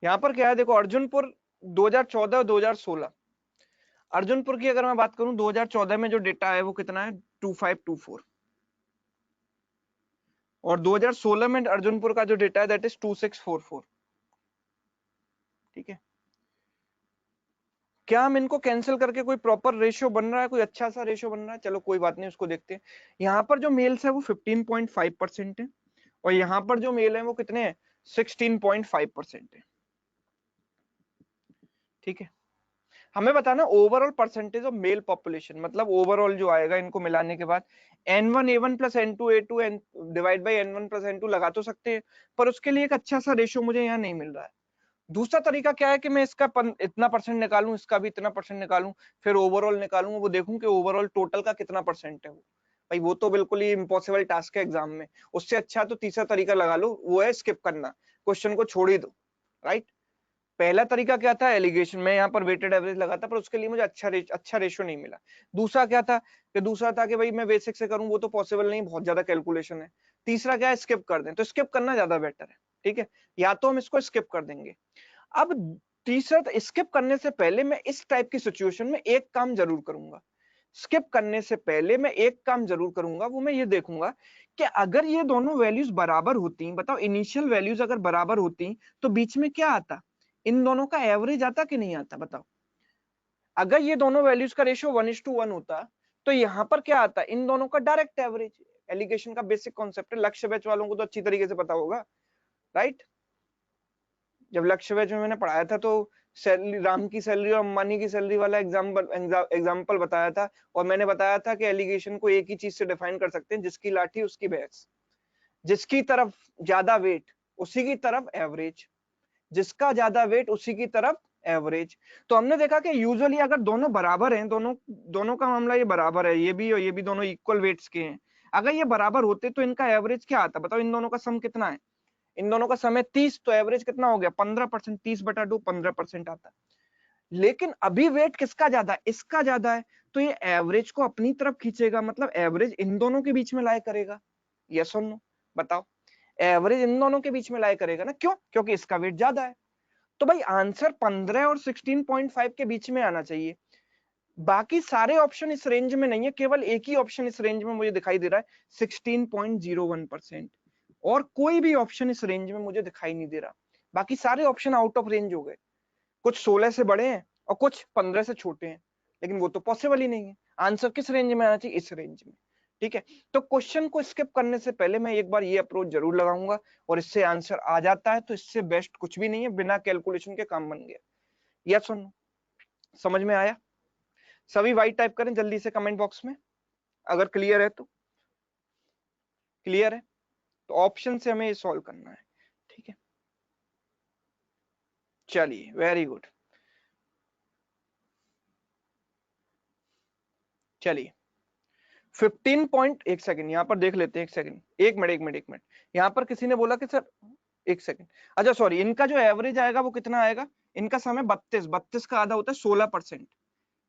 यहाँ पर क्या है देखो, अर्जुनपुर 2014 और 2016, अर्जुनपुर की अगर मैं बात करूं 2014 में जो डेटा है वो कितना है 2524, और 2016 में अर्जुनपुर का जो डेटा है दैट इज 2644। ठीक है, क्या हम इनको कैंसिल करके कोई प्रॉपर रेशियो बन रहा है, कोई अच्छा सा रेशियो बन रहा है, चलो कोई बात नहीं उसको देखते हैं। यहाँ पर जो मेल्स है वो 15.5% है, और यहाँ पर जो मेल है वो कितने हैं 16.5% है। ठीक है, हमें बताना overall percentage of male population, मतलब ओवरऑल जो आएगा इनको मिलाने के बाद N1 A1 plus N2 A2 divide by N1 plus N2 लगा तो सकते हैं, पर उसके लिए एक अच्छा सा रेशियो मुझे यहाँ नहीं मिल रहा है। दूसरा तरीका क्या है कि मैं इसका इतना परसेंट निकालूं, इसका भी इतना परसेंट निकालूं, फिर ओवरऑल निकालूं, वो देखूं कि ओवरऑल टोटल का कितना परसेंट है वो। भाई वो तो बिल्कुल ही इम्पॉसिबल टास्क है एग्जाम में, उससे अच्छा तो तीसरा तरीका लगा लो, वो है स्किप करना, क्वेश्चन को छोड़ ही दो। राइट, पहला तरीका क्या था एलिगेशन में, यहाँ पर वेटेड एवरेज लगाता, पर उसके लिए मुझे अच्छा रेशियो नहीं मिला। दूसरा क्या था कि दूसरा था कि भाई मैं बेसिक से करूं, वो तो पॉसिबल नहीं, बहुत ज्यादा कैलकुलेशन है। तीसरा क्या है स्किप कर दें, तो स्किप करना ज्यादा बेटर है। ठीक है, या तो हम इसको स्किप कर देंगे। अब तीसरा, स्किप करने से पहले मैं इस टाइप की सिचुएशन में एक काम जरूर करूंगा, स्किप करने से पहले मैं एक काम जरूर करूंगा, वो मैं ये देखूंगा कि अगर ये दोनों वैल्यूज बराबर होती, बताओ इनिशियल वैल्यूज अगर बराबर होती तो बीच में क्या आता, इन दोनों का एवरेज आता कि नहीं आता, बताओ। अगर ये दोनों वैल्यूज का रेशियो 1:1 होता तो यहाँ पर क्या आता, इन दोनों का डायरेक्ट एवरेज। एलिगेशन का बेसिक कॉन्सेप्ट है, लक्ष्य बैच वालों को तो अच्छी तरीके से पता होगा। राइट, जब लक्ष्य बैच में मैंने पढ़ाया था तो सैलरी, राम की सैलरी और अंबानी की सैलरी वाला एग्जाम्पल बताया था, और मैंने बताया था कि एलिगेशन को एक ही चीज से डिफाइन कर सकते हैं, जिसकी लाठी उसकी भैंस, जिसकी तरफ ज्यादा वेट उसी की तरफ एवरेज, जिसका ज्यादा वेट उसी की तरफ एवरेज। तो हमने देखा कि यूजुअली अगर दोनों बराबर हैं, दोनों दोनों का मामला ये बराबर है, ये भी और ये भी दोनों इक्वल वेट्स के हैं, अगर ये बराबर होते तो इनका एवरेज क्या आता, बताओ इन दोनों का सम कितना है, इन दोनों का समय 30, तो एवरेज कितना हो गया 15%, 30/2 15% आता है। लेकिन अभी वेट किसका ज्यादा है, इसका ज्यादा है, तो ये एवरेज को अपनी तरफ खींचेगा, मतलब एवरेज इन दोनों के बीच में लाए करेगा। यस और नो, बताओ, एवरेज इन दोनों के बीच में लाए करेगा ना, क्यों, क्योंकि इसका वेट ज्यादा है। तो भाई आंसर 15 और 16.5 के बीच में आना चाहिए। बाकी सारे ऑप्शन इस रेंज में नहीं है, केवल एक ही ऑप्शन इस रेंज में मुझे दिखाई दे रहा है 16.01%, और कोई भी ऑप्शन इस रेंज में मुझे दिखाई नहीं दे रहा। बाकी सारे ऑप्शन आउट ऑफ रेंज हो गए, कुछ 16 से बड़े हैं और कुछ 15 से छोटे हैं, लेकिन वो तो पॉसिबल ही नहीं है। आंसर किस रेंज में आना चाहिए, इस रेंज में। ठीक है, तो क्वेश्चन को स्किप करने से पहले मैं एक बार ये अप्रोच जरूर लगाऊंगा, और इससे आंसर आ जाता है तो इससे बेस्ट कुछ भी नहीं है, बिना कैलकुलेशन के काम बन गया। यस सुन, समझ में आया। सभी वाइट टाइप करें जल्दी से कमेंट बॉक्स में, अगर क्लियर है तो। क्लियर है, तो ऑप्शन से हमें ये सॉल्व करना है। ठीक है, चलिए वेरी गुड। चलिए 15 पॉइंट, एक सेकंड यहाँ पर देख लेते हैं, एक सेकंड, एक मिनट। यहाँ पर किसी ने बोला कि सर, एक सेकंड, अच्छा सॉरी, इनका जो एवरेज आएगा वो कितना आएगा, इनका समय 32, 32 का आधा होता है 16%,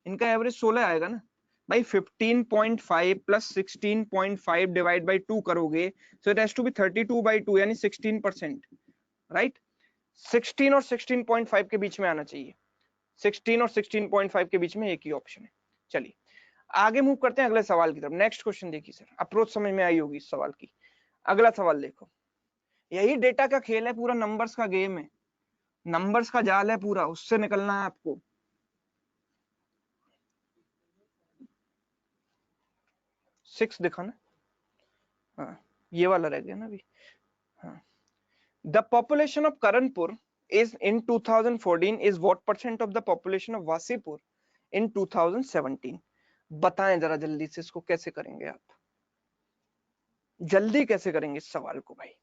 इनका एवरेज 16 आएगा ना। भाई 15.5 प्लस 16.5 डिवाइड बाई 2 करोगे, so it has to be 32/2 यानी 16%। राइट, 16 और 16.5 के बीच में आना चाहिए, 16 और 16.5 के बीच में एक ही ऑप्शन है। चलिए आगे मूव करते हैं अगले सवाल की तरफ। नेक्स्ट क्वेश्चन देखिए सर, अप्रोच समझ में आई होगी इस सवाल की। अगला सवाल देखो, यही डेटा का खेल है पूरा, नंबर्स का गेम है, नंबर्स का जाल है पूरा, उससे निकलना है आपको। सिक्स दिखाना, हाँ ये वाला रह गया ना अभी। हाँ, the population of Karanpur is in 2014 is what percent of the population of Wasseypur in 2017। बताएं जरा जल्दी से, इसको कैसे करेंगे आप, जल्दी कैसे करेंगे इस सवाल को भाई।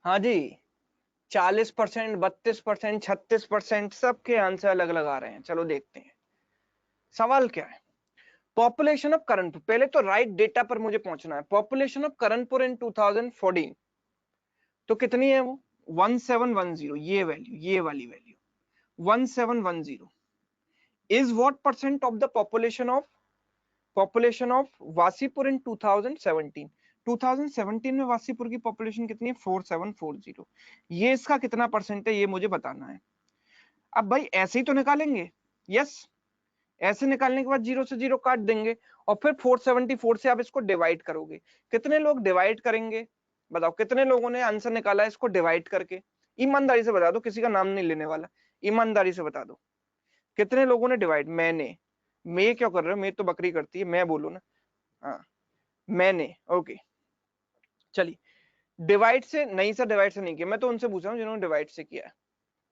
हाँ जी, 40%, 32%, 36%, सबके आंसर अलग अलग आ रहे हैं। चलो देखते हैं सवाल क्या है। पॉपुलेशन ऑफ करणपुर, पहले तो राइट डेटा पर मुझे पहुंचना है। पॉपुलेशन ऑफ करणपुर इन 2014 तो कितनी है वो 1710, ये वाली value 1710 is what percent of the population of Wasseypur in 2017। 2017 में वासीपुर की पॉपुलेशन कितनी है 4740। ये इसका कितना परसेंट है ये मुझे बताना है। अब भाई ऐसे ही तो निकालेंगे, यस, ऐसे निकालने के बाद जीरो से जीरो काट देंगे और फिर 474 से आप इसको डिवाइड करोगे। कितने लोग डिवाइड करेंगे बताओ, कितने लोगों ने आंसर निकाला है इसको डिवाइड करके? ईमानदारी से बता दो, किसी का नाम नहीं लेने वाला, ईमानदारी से बता दो कितने लोगों ने डिवाइड। मैंने, मैं क्यों कर रहे हो, मैं तो बकरी करती है, मैं बोलू ना, हाँ मैंने, ओके चलिए। डिवाइड से नहीं सर, डिवाइड से नहीं किया, मैं तो उनसे पूछ रहा हूँ जिन्होंने डिवाइड से किया है,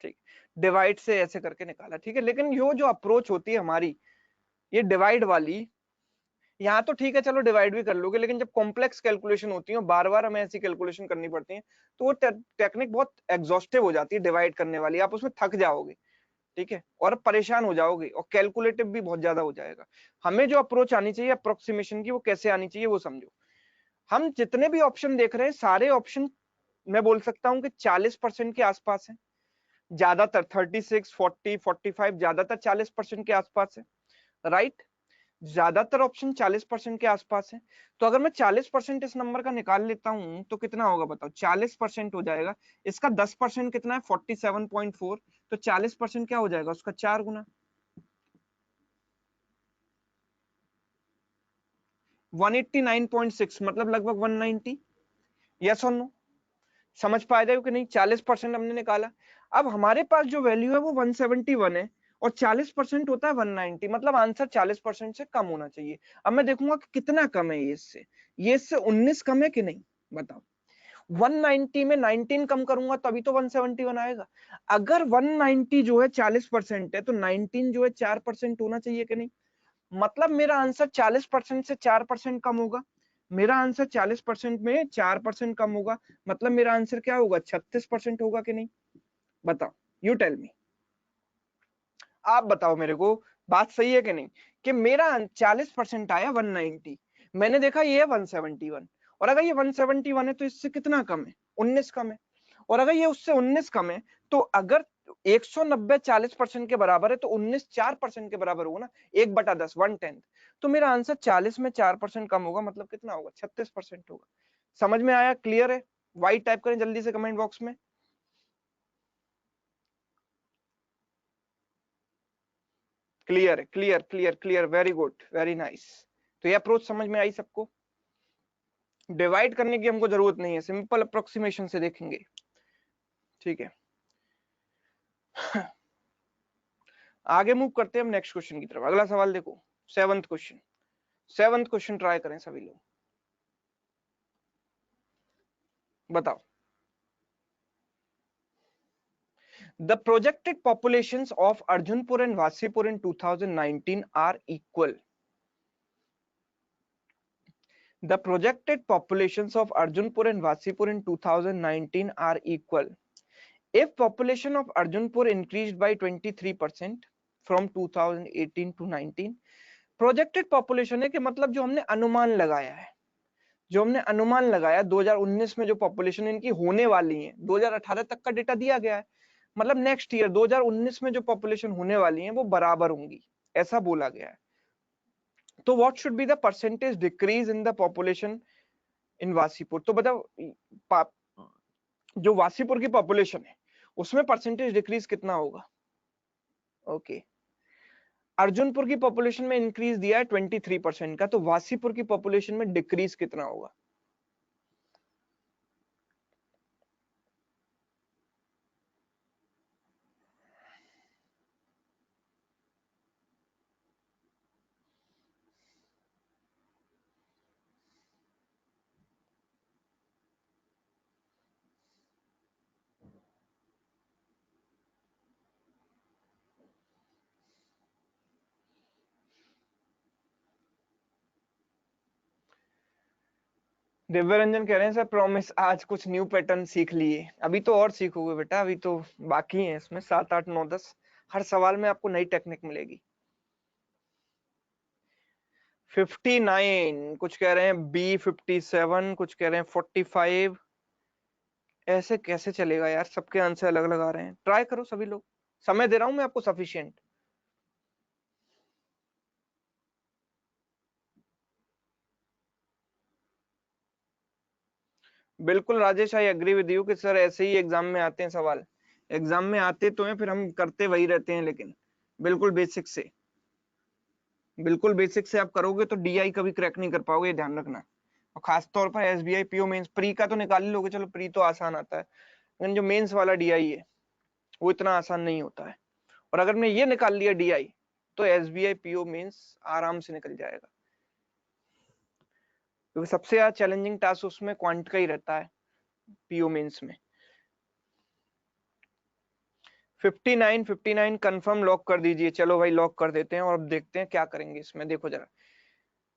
ठीक, डिवाइड से ऐसे करके निकाला, ठीक है। लेकिन यो जो अप्रोच होती है हमारी, ये डिवाइड वाली, यहाँ तो ठीक है चलो डिवाइड भी कर लोगे, लेकिन जब कॉम्प्लेक्स कैलकुलेशन होती है बार बार हमें ऐसी कैलकुलेशन करनी पड़ती है, तो वो टेक्निक बहुत एग्जॉस्टिव हो जाती है डिवाइड करने वाली, आप उसमें थक जाओगे, ठीक है, और परेशान हो जाओगे और कैलकुलेटिव भी बहुत ज्यादा हो जाएगा। हमें जो अप्रोच आनी चाहिए अप्रोक्सीमेशन की, वो कैसे आनी चाहिए वो समझो। हम जितने भी ऑप्शन देख रहे हैं सारे ऑप्शन मैं बोल सकता हूं कि 40% के आसपास है, ज्यादातर 36, 40, 45, ज्यादातर 40% के आसपास है, राइट। ज्यादातर ऑप्शन 40% के आसपास है। तो अगर मैं 40% इस नंबर का निकाल लेता हूं तो कितना होगा बताओ, 40% हो जाएगा। इसका 10% कितना है 47.4, तो 40% क्या हो जाएगा उसका 4 गुना, 189.6 मतलब लगभग 190। यस और नो, समझ पाए रहे हो कि नहीं? 40% हमने निकाला। अब हमारे पास जो वैल्यू है वो 171 है और 40% होता है 190, मतलब आंसर 40% से कम होना चाहिए। अब मैं देखूंगा कि कितना कम है ये इससे 19 कम है कि नहीं, बताओ। 190 में 19 कम करूंगा तभी तो 171 आएगा। अगर 190 जो है 40% है तो 19 जो है 4% होना चाहिए कि नहीं? मतलब मेरा आंसर 40% से 4% कम होगा। मेरा आंसर 40% में 4% कम होगा, मतलब मेरा आंसर क्या होगा 36% होगा कि नहीं? बताओ, यू टेल मी, आप बताओ मेरे को, बात सही है कि नहीं? कि मेरा 40% आया 190, मैंने देखा ये है 171, और अगर ये 171 है तो इससे कितना कम है 19 कम है, और अगर ये उससे 19 कम है तो अगर 190 40% के बराबर है तो 19 4% के बराबर होगा ना, 1/10, 1/10। तो मेरा आंसर 40 में 4% कम होगा, मतलब कितना होगा 36% होगा। समझ में आया? क्लियर है? वाई टाइप करें जल्दी से कमेंट बॉक्स में। क्लियर है, clear clear clear, very good, very nice. तो ये अप्रोच समझ में आई सबको? डिवाइड करने की हमको जरूरत नहीं है, सिंपल अप्रोक्सीमेशन से देखेंगे, ठीक है। आगे मूव करते हैं हम नेक्स्ट क्वेश्चन की तरफ। अगला सवाल देखो, seventh question. Seventh question try करें सभी लोग, बताओ। The projected populations of Arjunpur and Vasipur in 2019 are equal. The projected populations of Arjunpur and Vasipur in 2019 are equal. If population of Arjunpur increased by 23% from 2018 to 19, projected population है कि मतलब जो हमने अनुमान लगाया है, जो हमने अनुमान लगाया 2019 में जो पॉपुलेशन इनकी होने वाली है, 2018 तक का डेटा दिया गया है, मतलब नेक्स्ट ईयर 2019 में जो पॉपुलेशन होने वाली है वो बराबर होंगी, ऐसा बोला गया है। तो what should be the percentage decrease in the population in Wasseypur? तो बताओ जो वासीपुर की पॉपुलेशन है उसमें परसेंटेज डिक्रीज कितना होगा? ओके, अर्जुनपुर की पॉपुलेशन में इंक्रीज दिया है 23% का, तो वासीपुर की पॉपुलेशन में डिक्रीज कितना होगा? दिव्य रंजन कह रहे हैं सर प्रॉमिस आज कुछ न्यू पैटर्न सीख लिए। अभी तो और सीखोगे बेटा, अभी तो बाकी है इसमें 7 8 9 10। हर सवाल में आपको नई टेक्निक मिलेगी। 59 कुछ कह रहे हैं, B57 कुछ कह रहे हैं, 45। ऐसे कैसे चलेगा यार, सबके आंसर अलग अलग आ रहे हैं। ट्राई करो सभी लोग, समय दे रहा हूं मैं आपको सफिशिएंट। बिल्कुल Rajesh, I agree with you कि सर ऐसे ही एग्जाम में आते हैं सवाल। एग्जाम में आते तो हैं, फिर हम करते वही रहते हैं, लेकिन बिल्कुल बेसिक से, बिल्कुल बेसिक से आप करोगे तो डीआई कभी क्रैक नहीं कर पाओगे, ध्यान रखना। और खास तौर पर एसबीआई पीओ मेंस, प्री का तो निकाल ही लोगे, चलो प्री तो आसान आता है, लेकिन जो मेंस वाला डीआई है वो इतना आसान नहीं होता है। और अगर मैं ये निकाल लिया डीआई, तो एसबीआई पीओ मेंस आराम से निकल जाएगा, क्योंकि सबसे ज्यादा चैलेंजिंग टास्क उसमें क्वांट का ही रहता है पीओ मेंस में। 59 कंफर्म लॉक कर दीजिए। चलो भाई लॉक कर देते हैं, और अब देखते हैं क्या करेंगे इसमें। देखो जरा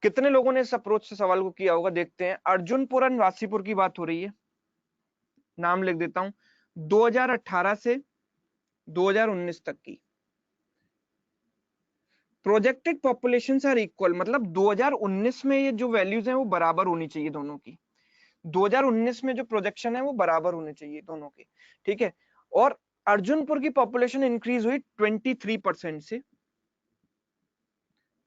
कितने लोगों ने इस अप्रोच से सवाल को किया होगा, देखते हैं। अर्जुनपुर एंड वासीपुर की बात हो रही है, नाम लिख देता हूं। 2018 से 2019 तक की प्रोजेक्टेड पॉपुलेशन आर इक्वल, मतलब 2019 में ये जो वैल्यूज हैं वो बराबर होनी चाहिए दोनों की। 2019 में जो प्रोजेक्शन है वो बराबर होने चाहिए दोनों के, ठीक है। और अर्जुनपुर की पॉपुलेशन इंक्रीज हुई 23% से,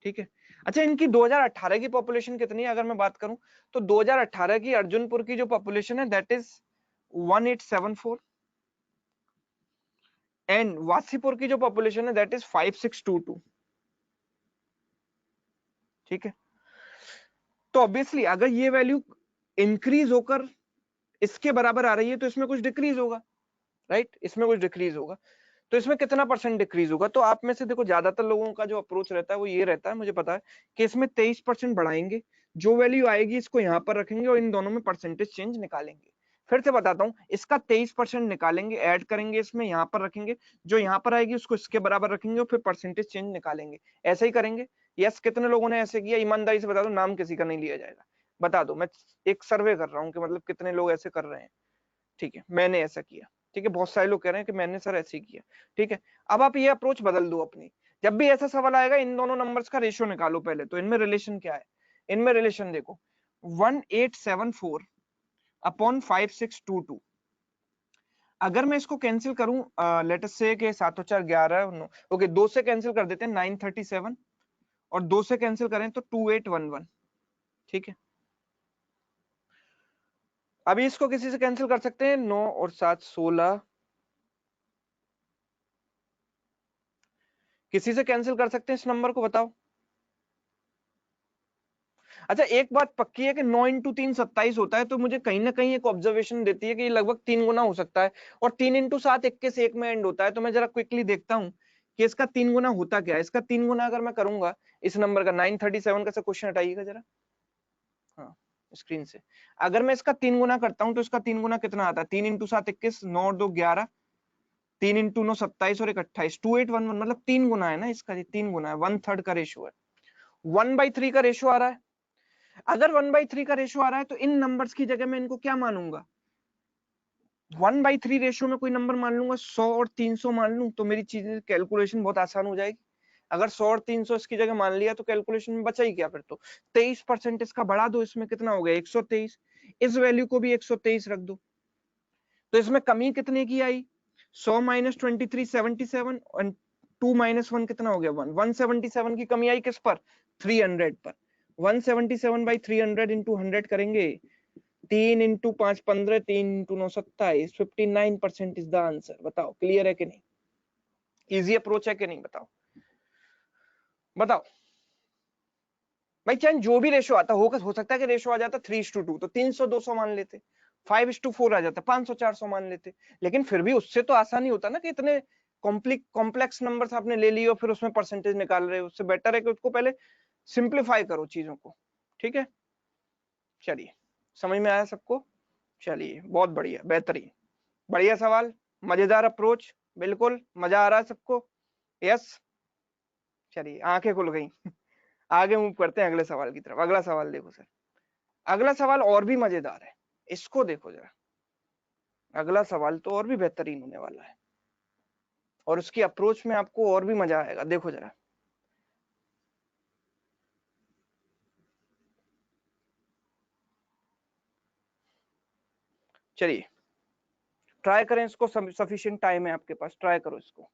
ठीक है। अच्छा, इनकी 2018 की पॉपुलेशन कितनी है अगर मैं बात करूं, तो 2018 की अर्जुनपुर की जो पॉपुलेशन है दैट इज 1874, एंड वासीपुर की जो पॉपुलेशन है दैट इज 5622, ठीक है। तो ऑब्वियसली अगर ये वैल्यू इंक्रीज होकर इसके बराबर आ रही है तो इसमें कुछ डिक्रीज होगा, राइट, इसमें कुछ डिक्रीज होगा। तो इसमें कितना परसेंट डिक्रीज होगा, तो आप में से देखो ज्यादातर लोगों का जो अप्रोच रहता है वो ये रहता है, मुझे पता है, कि इसमें 23% बढ़ाएंगे, जो वैल्यू आएगी इसको यहाँ पर रखेंगे और इन दोनों में परसेंटेज चेंज निकालेंगे। फिर से बताता हूँ, इसका 23% निकालेंगे, ऐड करेंगे, इसमें यहाँ पर रखेंगे, जो यहाँ पर आएगी उसको इसके बराबर रखेंगे और फिर परसेंटेज चेंज निकालेंगे। ऐसे ही करेंगे। यस, कितने लोगों ने ऐसे किया, ईमानदारी से बता दो, नाम किसी का नहीं लिया जाएगा। बता दो, मैं एक सर्वे कर रहा हूँ कि मतलब कितने लोग ऐसे कर रहे हैं, ठीक है। मैंने ऐसा किया, ठीक है। बहुत सारे लोग कह रहे हैं कि मैंने सर ऐसे ही किया, ठीक है। अब आप ये अप्रोच बदल दो अपनी। जब भी ऐसा सवाल आएगा इन दोनों नंबर्स का रेशियो निकालो पहले, तो इनमें रिलेशन क्या है। इनमें रिलेशन देखो, 1874 अपॉन 5622। अगर मैं इसको कैंसिल करूं, लेट अस से कि 7 और 4 11, ओके, 2 से कैंसिल कर देते हैं 937, और 2 से कैंसिल करें तो 2811, ठीक है। अभी इसको किसी से कैंसिल कर सकते हैं, 9 और 7 16, किसी से कैंसिल कर सकते हैं इस नंबर को, बताओ। अच्छा, एक बात पक्की है कि 9 इंटू 3 27 होता है, तो मुझे कहीं ना कहीं एक ऑब्जर्वेशन देती है कि ये लगभग 3 गुना हो सकता है। और 3 इंटू 7 21 1 में एंड होता है, तो मैं जरा क्विकली देखता हूँ कि इसका 3 गुना होता क्या है। इसका 3 गुना अगर मैं करूंगा इस नंबर का, 937 का क्वेश्चन हटाइएगा जरा, हाँ, स्क्रीन से। अगर मैं इसका 3 गुना करता हूँ तो इसका 3 गुना कितना आता है, 3 इंटू 7 21, 9 और 2 11, 3 इंटू 9 27 और 1 28, 2811, मतलब 3 गुना है ना इसका, 3 गुना है, 1/3 का रेशियो है, 1/3 का रेशियो आ रहा है। अगर 1/3 का रेशियो आ रहा है तो इन नंबर्स की जगह मैं इनको क्या मानूंगा, 1/3 रेशियो में कोई नंबर मान लूंगा, 100 और 300 मान लूं, तो मेरी चीजें कैलकुलेशन बहुत आसान हो जाएगी। अगर 100 और 300 इसकी जगह मान लिया तो कैलकुलेशन में बचा ही क्या फिर तो। 23% इसका बढ़ा दो, इसमें कितना हो गया 123, इस वैल्यू को भी 123 रख दो, तो इसमें कमी कितने की आई, 100 माइनस 23 77, और 2 माइनस 1 कितना हो गया 1, 177 की कमी आई किस पर, 300 पर। 177 बाई 300 इंटू 100 करेंगे, 3 into 5 15, 3 into 9 27, 59% is the answer. बताओ क्लियर है कि नहीं, इजी अप्रोच है कि नहीं, बताओ बताओ। भाई चाहे जो भी रेशो आता हो सकता है कि रेशो आ जाता 3:2, तो 300 200 मान लेते, 5:4 आ जाता 500 400 मान लेते, लेकिन फिर भी उससे तो आसान ही होता ना कि इतने कॉम्प्लेक्स नंबर्स आपने ले लिए और फिर उसमें परसेंटेज निकाल रहे हो। उससे बेटर है कि उसको पहले सिंप्लीफाई करो चीजों को, ठीक है। चलिए, समझ में आया सबको, चलिए बहुत बढ़िया, बेहतरीन, बढ़िया सवाल, मजेदार अप्रोच, बिल्कुल मजा आ रहा है सबको, यस। चलिए आंखें खुल गई। आगे मूव करते हैं अगले सवाल की तरफ। अगला सवाल देखो सर, अगला सवाल और भी मजेदार है, इसको देखो जरा, अगला सवाल तो और भी बेहतरीन होने वाला है और उसकी अप्रोच में आपको और भी मजा आएगा। देखो जरा, चलिए ट्राई करें इसको, सफिशिएंट टाइम है आपके पास, ट्राई करो इसको।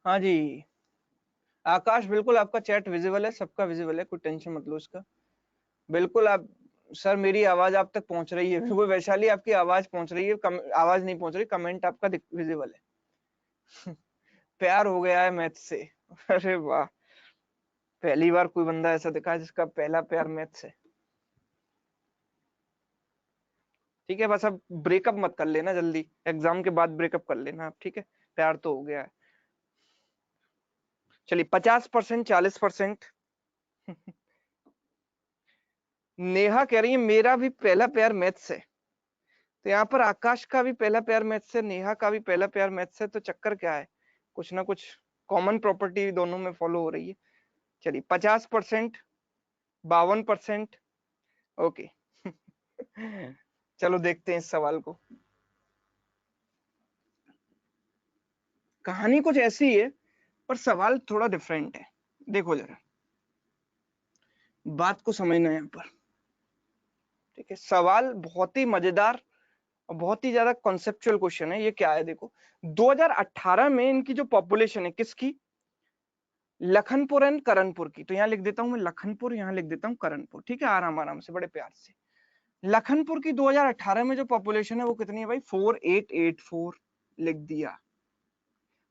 हाँ जी आकाश, बिल्कुल आपका चैट विजिबल है, सबका विजिबल है, कोई टेंशन मत लो इसका। बिल्कुल आप सर, मेरी आवाज आप तक पहुंच रही है, बिल्कुल वैशाली आपकी आवाज पहुंच रही है, आवाज नहीं पहुंच रही, कमेंट आपका विजिबल है। प्यार हो गया है मैथ से। अरे वाह, पहली बार कोई बंदा ऐसा दिखा है जिसका पहला प्यार मैथ से। ठीक है, बस अब ब्रेकअप मत कर लेना जल्दी, एग्जाम के बाद ब्रेकअप कर लेना आप, ठीक है, प्यार तो हो गया है। चलिए 50%, 40%। नेहा कह रही है मेरा भी पहला प्यार मैथ से, तो यहाँ पर आकाश का भी पहला प्यार मैथ से, नेहा का भी पहला प्यार मैथ से, तो चक्कर क्या है, कुछ ना कुछ कॉमन प्रॉपर्टी दोनों में फॉलो हो रही है। चलिए 50%, 52%। ओके। चलो देखते हैं इस सवाल को। कहानी कुछ ऐसी है पर सवाल थोड़ा डिफरेंट है। देखो जरा, बात को समझना है यहाँ पर, ठीक है। सवाल बहुत ही मजेदार और बहुत ही ज्यादा कॉन्सेप्चुअल क्वेश्चन है। ये क्या है, देखो 2018 में इनकी जो पॉपुलेशन है, किसकी, लखनपुर एंड करणपुर की, तो यहाँ लिख देता हूं मैं लखनपुर, यहाँ लिख देता हूं करणपुर, ठीक है, आराम आराम से, बड़े प्यार से। लखनपुर की 2018 में जो पॉपुलेशन है वो कितनी है भाई, 4884 लिख दिया।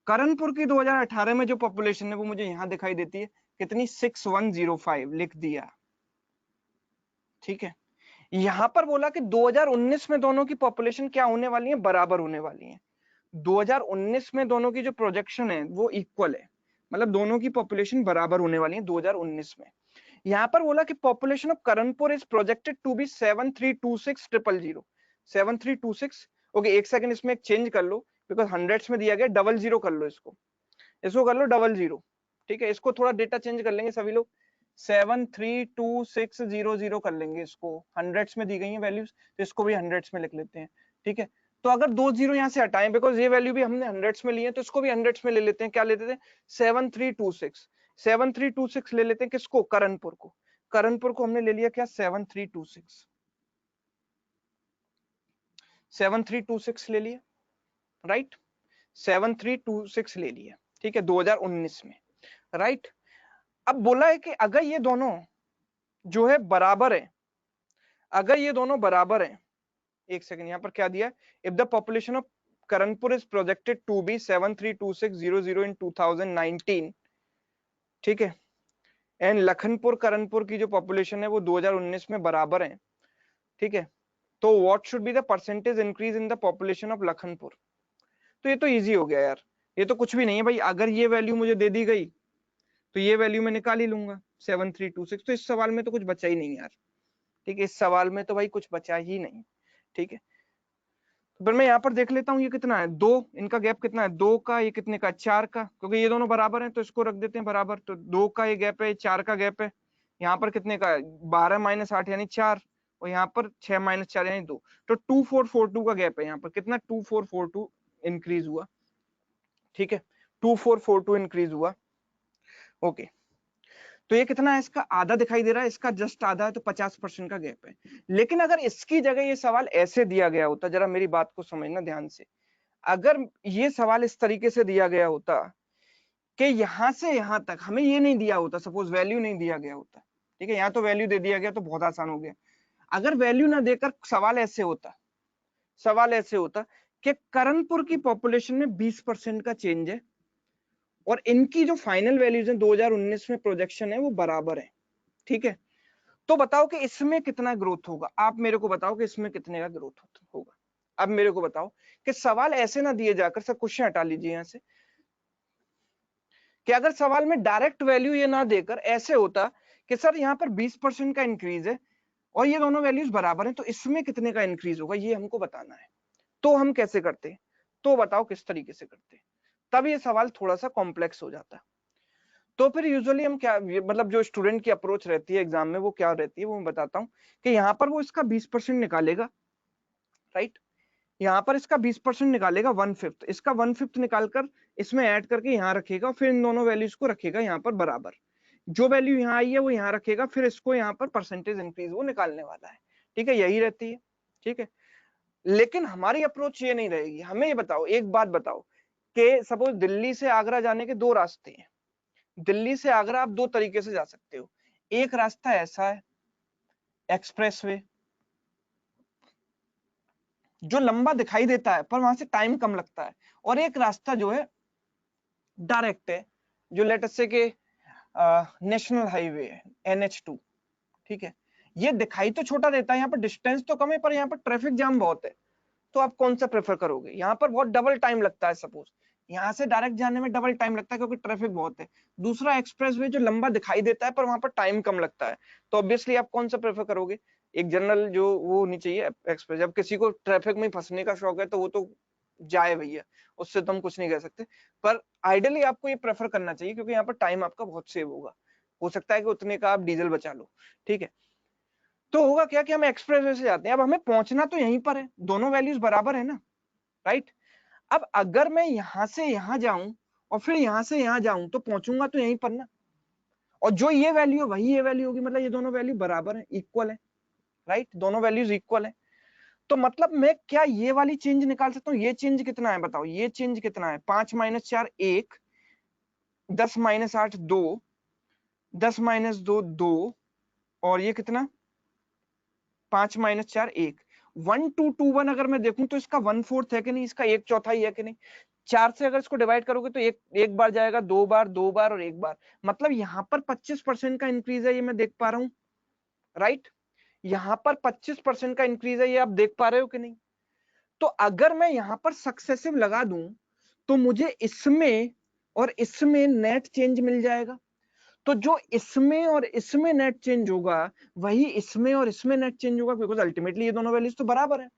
करणपुर की 2018 में जो पॉपुलेशन है वो मुझे यहां दिखाई देती है कितनी, 6105 लिख दिया, ठीक है। यहां पर बोला कि 2019 में दोनों की पॉपुलेशन क्या होने वाली है, बराबर होने वाली है। 2019 में दोनों की जो प्रोजेक्शन है वो इक्वल है, मतलब दोनों की पॉपुलेशन बराबर होने वाली है 2019 में। यहाँ पर बोला कि population of Karanpur is projected to be 7326,000, 7326। Okay, एक सेकंड इसमें एक चेंज कर लो, बिकॉज हंड्रेड्स में दिया गया, डबल जीरो कर लो इसको, इसको कर लो डबल जीरो, ठीक है। इसको थोड़ा डेटा चेंज कर लेंगे सभी लोग, 732600 कर लेंगे इसको, हंड्रेड्स में दी गई है वैल्यूज, तो इसको भी हंड्रेड्स में लिख लेते हैं, ठीक है। तो अगर दो जीरो यहाँ से हटाएं, बिकॉज ये वैल्यू भी हमने हंड्रेड्स में ली है, तो इसको भी हंड्रेड्स में ले लेते हैं, क्या लेते थे, 7326 ले लेते हैं, किसको, करणपुर को। करणपुर को हमने ले लिया क्या, 7326 ले लिया, राइट, 7326 ले लिया, ठीक है, 2019 में, राइट। अब बोला है कि अगर ये दोनों जो है बराबर है, अगर ये दोनों बराबर है, एक सेकंड, यहाँ पर क्या दिया, if the population of Karanpur is projected to be 732600 in 2019, ठीक है, एंड लखनपुर करणपुर की जो पॉपुलेशन है वो 2019 में बराबर है, ठीक है, तो what should be the percentage increase in the population of Lakhanpur. तो ये तो इजी हो गया यार, ये तो कुछ भी नहीं है भाई, अगर ये वैल्यू मुझे दे दी गई तो ये वैल्यू मैं निकाल ही लूंगा 7326, तो इस सवाल में तो कुछ बचा ही नहीं यार, ठीक है, इस सवाल में तो भाई कुछ बचा ही नहीं, ठीक है। तो फिर मैं यहाँ पर देख लेता हूँ ये कितना है, दो, इनका गैप कितना है, दो का, ये कितने का, चार का, क्योंकि ये दोनों बराबर हैं तो इसको रख देते हैं बराबर, तो दो का ये गैप है, चार का गैप है, यहाँ पर कितने का, 12 - 8 यानी 4, और यहाँ पर 6 - 4 यानी 2, तो 2442 का गैप है यहाँ पर, कितना, 2442 इंक्रीज हुआ, ठीक है, 2442 इंक्रीज हुआ, ओके। तो ये कितना है, इसका आधा दिखाई दे रहा है, इसका जस्ट आधा है, तो 50% का गैप है। लेकिन अगर इसकी जगह ये सवाल ऐसे दिया गया होता, जरा मेरी बात को समझना ध्यान से, अगर ये सवाल इस तरीके से दिया गया होता कि यहां से यहां तक हमें ये नहीं दिया होता, सपोज वैल्यू नहीं दिया गया होता, ठीक है, यहाँ तो वैल्यू दे दिया गया तो बहुत आसान हो गया। अगर वैल्यू ना देकर सवाल ऐसे होता कि करणपुर की पॉपुलेशन में 20% का चेंज है और इनकी जो फाइनल वैल्यूज है 2019 में प्रोजेक्शन है वो बराबर है, ठीक है, तो बताओ कि इसमें कितना ग्रोथ होगा। आप मेरे को बताओ कि इसमें कितने का ग्रोथ होगा। अब मेरे को बताओ कि सवाल ऐसे ना दिए जाकर, सर क्वेश्चन हटा लीजिए यहां से, कि अगर सवाल में डायरेक्ट वैल्यू ये ना देकर ऐसे होता कि सर यहाँ पर 20% का इंक्रीज है और ये दोनों वैल्यूज बराबर हैं, तो इसमें कितने का इंक्रीज होगा ये हमको बताना है। तो हम कैसे करते, तो बताओ किस तरीके से करते, तब ये सवाल थोड़ा सा कॉम्प्लेक्स हो जाता। तो फिर यूजुअली हम क्या, मतलब जो स्टूडेंट की अप्रोच रहती है एग्जाम में वो क्या रहती है वो मैं बताता हूँ, कि यहाँ पर वो इसका 20% निकालेगा, राइट, यहाँ पर इसका 20% निकालेगा, 1/5 इसका 1/5 निकालकर इसमें ऐड करके यहाँ रखेगा, फिर इन दोनों वैल्यूज को रखेगा यहाँ पर बराबर, जो वैल्यू यहाँ आई है वो यहाँ रखेगा, फिर इसको यहाँ पर परसेंटेज इंक्रीज वो निकालने वाला है, ठीक है, यही रहती है, ठीक है। लेकिन हमारी अप्रोच ये नहीं रहेगी। हमें ये बताओ, एक बात बताओ कि सपोज दिल्ली से आगरा जाने के दो रास्ते हैं, दिल्ली से आगरा आप दो तरीके से जा सकते हो, एक रास्ता ऐसा है एक्सप्रेसवे, जो लंबा दिखाई देता है पर वहां से टाइम कम लगता है, और एक रास्ता जो है डायरेक्ट है, जो लेट से के नेशनल हाईवे है, NH2, ठीक है, ये दिखाई तो छोटा देता है, यहाँ पर डिस्टेंस तो कम है पर यहाँ पर ट्रैफिक जाम बहुत है, तो आप कौन सा प्रेफर करोगे। यहाँ पर बहुत डबल टाइम लगता है, सपोज यहाँ से डायरेक्ट जाने में डबल टाइम लगता है क्योंकि ट्रैफिक बहुत है, दूसरा एक्सप्रेसवे जो लंबा दिखाई देता है पर वहां पर टाइम कम लगता है, तो ऑब्वियसली आप कौन सा प्रेफर करोगे। एक जनरल जो वो होनी चाहिए एक्सप्रेस, जब किसी को ट्रैफिक में फंसने का शौक है तो वो तो जाए भैया, उससे तो हम कुछ नहीं कह सकते, पर आइडियली आपको ये प्रेफर करना चाहिए क्योंकि यहाँ पर टाइम आपका बहुत सेव होगा, हो सकता है कि उतने का आप डीजल बचा लो, ठीक है। तो होगा क्या कि हम एक्सप्रेसवे से जाते हैं, अब हमें पहुंचना तो यहीं पर है, दोनों वैल्यूज बराबर है ना, राइट। अब अगर मैं यहां से यहां जाऊं और फिर यहां से यहां जाऊं तो पहुंचूंगा तो यहीं पर ना, और जो ये वैल्यू है वही ये वैल्यू होगी, मतलब ये दोनों वैल्यू बराबर है, इक्वल है, राइट, दोनों वैल्यूज इक्वल है। तो मतलब मैं क्या ये वाली चेंज निकाल सकता हूँ, ये चेंज कितना है बताओ, ये चेंज कितना है, 5 - 4 1, 10 - 8 2, 10 - 2 2, और ये कितना 5 - 4 1, 1 2 2 1 अगर मैं देखूं तो इसका 1/4 है कि नहीं, इसका 1/4 है कि नहीं, 4 से अगर इसको डिवाइड करोगे तो एक एक बार जाएगा, दो बार और एक बार, मतलब यहाँ पर 25% का इंक्रीज है, ये मैं देख पा रहा हूँ, राइट, यहाँ पर 25% का इंक्रीज है, ये आप देख पा रहे हो कि नहीं। तो अगर मैं यहाँ पर सक्सेसिव लगा दूं तो मुझे इसमें और इसमें नेट चेंज मिल जाएगा, तो जो इसमें और इसमें नेट चेंज होगा वही इसमें और इसमें नेट चेंज होगा, बिकॉज अल्टीमेटली ये दोनों वैल्यूज तो बराबर है।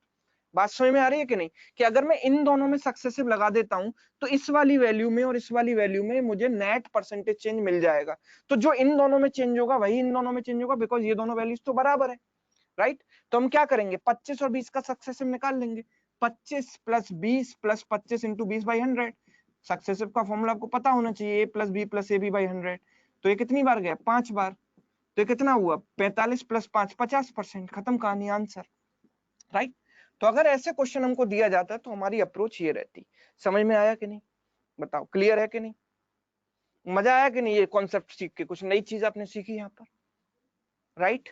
बात समझ में आ रही है कि नहीं, कि अगर मैं इन दोनों में सक्सेसिव लगा देता हूं तो इस वाली वैल्यू में और इस वाली वैल्यू में मुझे नेट परसेंटेज चेंज मिल जाएगा, तो जो इन दोनों में चेंज होगा वही इन दोनों में चेंज होगा, बिकॉज ये दोनों वैल्यूज तो बराबर है, राइट। तो हम क्या करेंगे, 25 और 20 का सक्सेसिव निकाल लेंगे, 25 + 20 + 25 × 20/100, सक्सेसिव का फॉर्मूला आपको पता होना चाहिए, a + b + ab / 100, तो ये कितनी बार गया, 5 बार, तो ये कितना हुआ, 45 + 5 50%, खत्म कहानी, आंसर, राइट। तो अगर ऐसे क्वेश्चन हमको दिया जाता है तो हमारी अप्रोच ये रहती। समझ में आया कि नहीं, बताओ, क्लियर है कि नहीं, मजा आया कि नहीं, ये कॉन्सेप्ट सीख के कुछ नई चीज आपने सीखी यहाँ पर, राइट,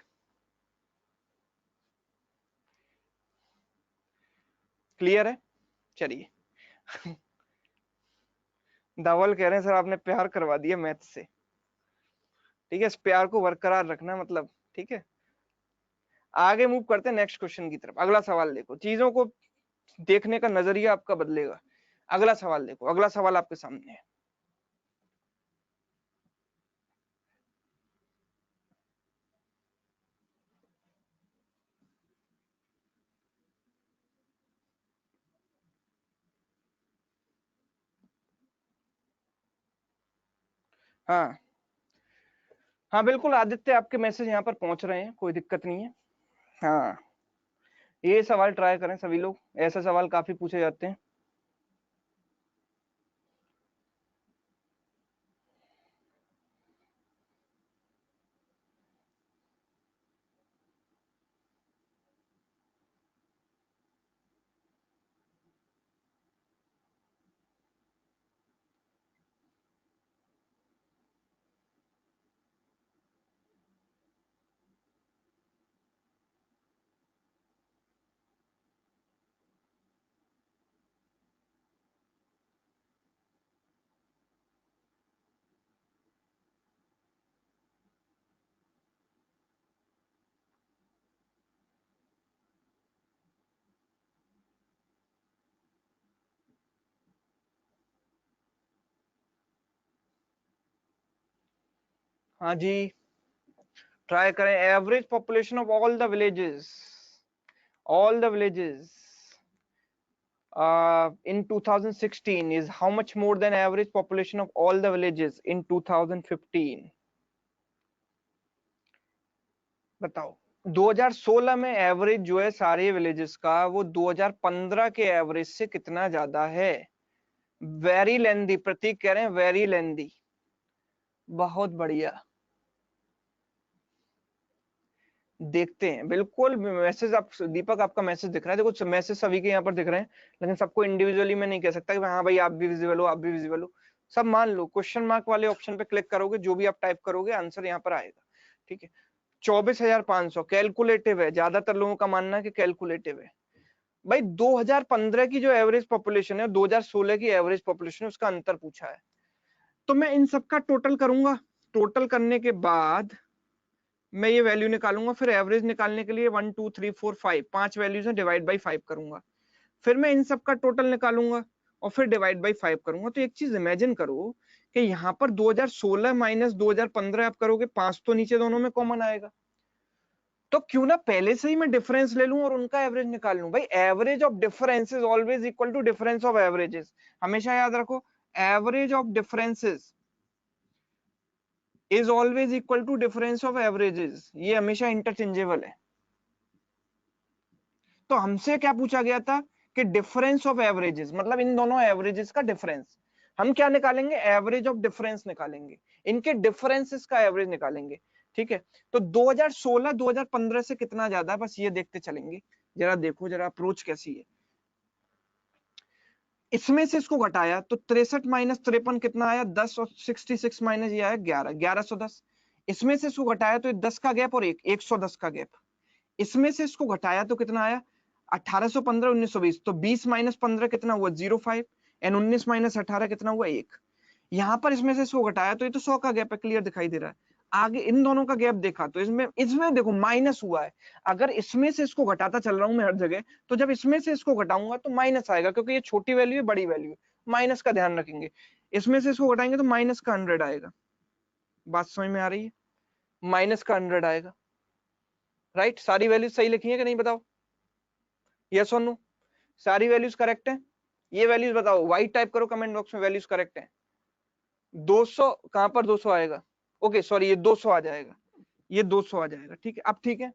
क्लियर है, चलिए। धवल कह रहे हैं सर आपने प्यार करवा दिया मैथ से, ठीक है, इस प्यार को बरकरार रखना, मतलब ठीक है। आगे मूव करते हैं नेक्स्ट क्वेश्चन की तरफ। अगला सवाल देखो, चीजों को देखने का नजरिया आपका बदलेगा। अगला सवाल देखो, अगला सवाल आपके सामने है। हाँ हाँ बिल्कुल आदित्य, आपके मैसेज यहाँ पर पहुंच रहे हैं, कोई दिक्कत नहीं है। हाँ, ये सवाल ट्राई करें सभी लोग, ऐसे सवाल काफी पूछे जाते हैं। हाँ जी, ट्राई करें। Average population of all the villages, all the villages in 2016 is how much more than average population of all the villages in 2015? बताओ। 2016 में एवरेज जो है सारे विलेजेस का, वो 2015 के एवरेज से कितना ज्यादा है? वेरी लेंदी, प्रतीक कह रहे हैं वेरी लेंदी। बहुत बढ़िया, देखते हैं। बिल्कुल मैसेज, आप दीपक आपका मैसेज दिख रहा है, देखो मैसेज सभी के यहाँ पर दिख रहे हैं, लेकिन सबको इंडिविजुअली मैं नहीं कह सकता कि हाँ भाई आप भी विजिबल हो, आप भी विजिबल हो। सब मान लो, क्वेश्चन मार्क वाले ऑप्शन पे क्लिक करोगे, जो भी आप टाइप करोगे आंसर यहाँ पर आएगा। ठीक है, 24,500 कैलकुलेटिव है, ज्यादातर लोगों का मानना है कि कैलकुलेटिव है। भाई 2015 की जो एवरेज पॉपुलेशन है, 2016 की एवरेज पॉपुलेशन, उसका अंतर पूछा है। तो मैं इन सबका टोटल करूंगा, टोटल करने के बाद मैं ये वैल्यू निकालूंगा, फिर एवरेज निकालने के लिए 1 2 3 4 5 5 वैल्यूज है, डिवाइड बाई 5 करूंगा, फिर मैं इन सब का टोटल निकालूंगा और फिर डिवाइड बाई 5 करूंगा। तो एक चीज इमेजिन करो कि यहाँ पर 2016 माइनस 2015 आप करोगे, 5 तो नीचे दोनों में कॉमन आएगा, तो क्यों ना पहले से ही मैं डिफरेंस ले लूं और उनका एवरेज निकाल लूं। भाई average of difference is always equal to difference of averages, हमेशा याद रखो। Average of differences is always equal to difference of averages, ये हमेशा इंटरचेंजेबल है। तो हमसे क्या पूछा गया था कि डिफरेंस ऑफ एवरेजेस, मतलब इन दोनों एवरेजेस का डिफरेंस। हम क्या निकालेंगे? एवरेज ऑफ डिफरेंस निकालेंगे, इनके डिफरेंसेस का एवरेज निकालेंगे। ठीक है, तो 2016 2015 से कितना ज्यादा है, बस ये देखते चलेंगे। जरा देखो, जरा अप्रोच कैसी है। इसमें से इसको घटाया तो 63 माइनस 53 कितना आया? 10, और 66 माइनस ये आया 11, 1110। इसमें से इसको घटाया तो 10 का गैप और 110 का गैप। इसमें से इसको घटाया तो कितना आया? 1815 1920, तो 20 माइनस 15 कितना हुआ? 05, एंड 19 माइनस 18 कितना हुआ? 1। यहाँ पर इसमें से इसको घटाया तो ये तो 100 का गैप है, क्लियर दिखाई दे रहा है। आगे इन दोनों का गैप देखा तो इसमें इसमें देखो माइनस हुआ है। अगर इसमें से इसको घटाता चल रहा हूं मैं हर जगह, तो जब इसमें से इसको घटाऊंगा तो माइनस आएगा, क्योंकि ये छोटी वैल्यू है, बड़ी वैल्यू है, माइनस का ध्यान रखेंगे। इसमें से इसको घटाएंगे तो माइनस का 100 आएगा। बात समझ में आ रही है? माइनस का 100 आएगा, राइट? सारी वैल्यूज सही लिखी है कि नहीं, बताओ, यस और नो? सारी वैल्यूज करेक्ट है? ये वैल्यूज बताओ, वाइट टाइप करो कमेंट बॉक्स में, वैल्यूज करेक्ट है। 200 कहां पर 200 आएगा? ओके सॉरी, ये 200 आ जाएगा, ये 200 आ जाएगा। ठीक है, अब ठीक है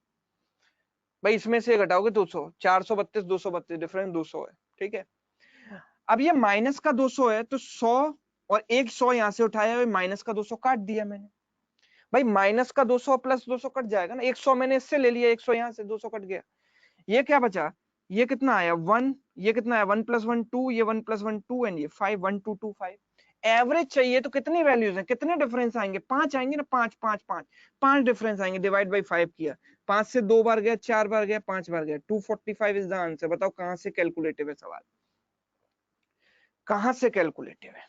भाई, इसमें से घटाओगे 200, 432 232, डिफरेंस 200 है। ठीक है, अब ये माइनस का 200 है, तो 100 और एक 100 यहां से उठाया, माइनस का 200 काट दिया मैंने। भाई माइनस का 200 प्लस 200 कट जाएगा ना, 100 मैंने इससे ले लिया, 100 यहां से, 200 कट गया। ये क्या बचा? ये कितना आया? 1। ये कितना है? 1 प्लस 1 2, ये 1 प्लस 1 2, एंड ये 5, 1 2 2 5। एवरेज चाहिए तो कितनी वैल्यूज हैं, कितने डिफरेंस आएंगे? 5 आएंगे ना, 5 5 5, 5 डिफरेंस आएंगे। डिवाइड बाई 5 किया, 5 से 2 बार गया, 4 बार गया, 5 बार गया, 245 इज द आंसर। बताओ कहां से कैलकुलेटिव है सवाल, कहां से कैलकुलेटिव है?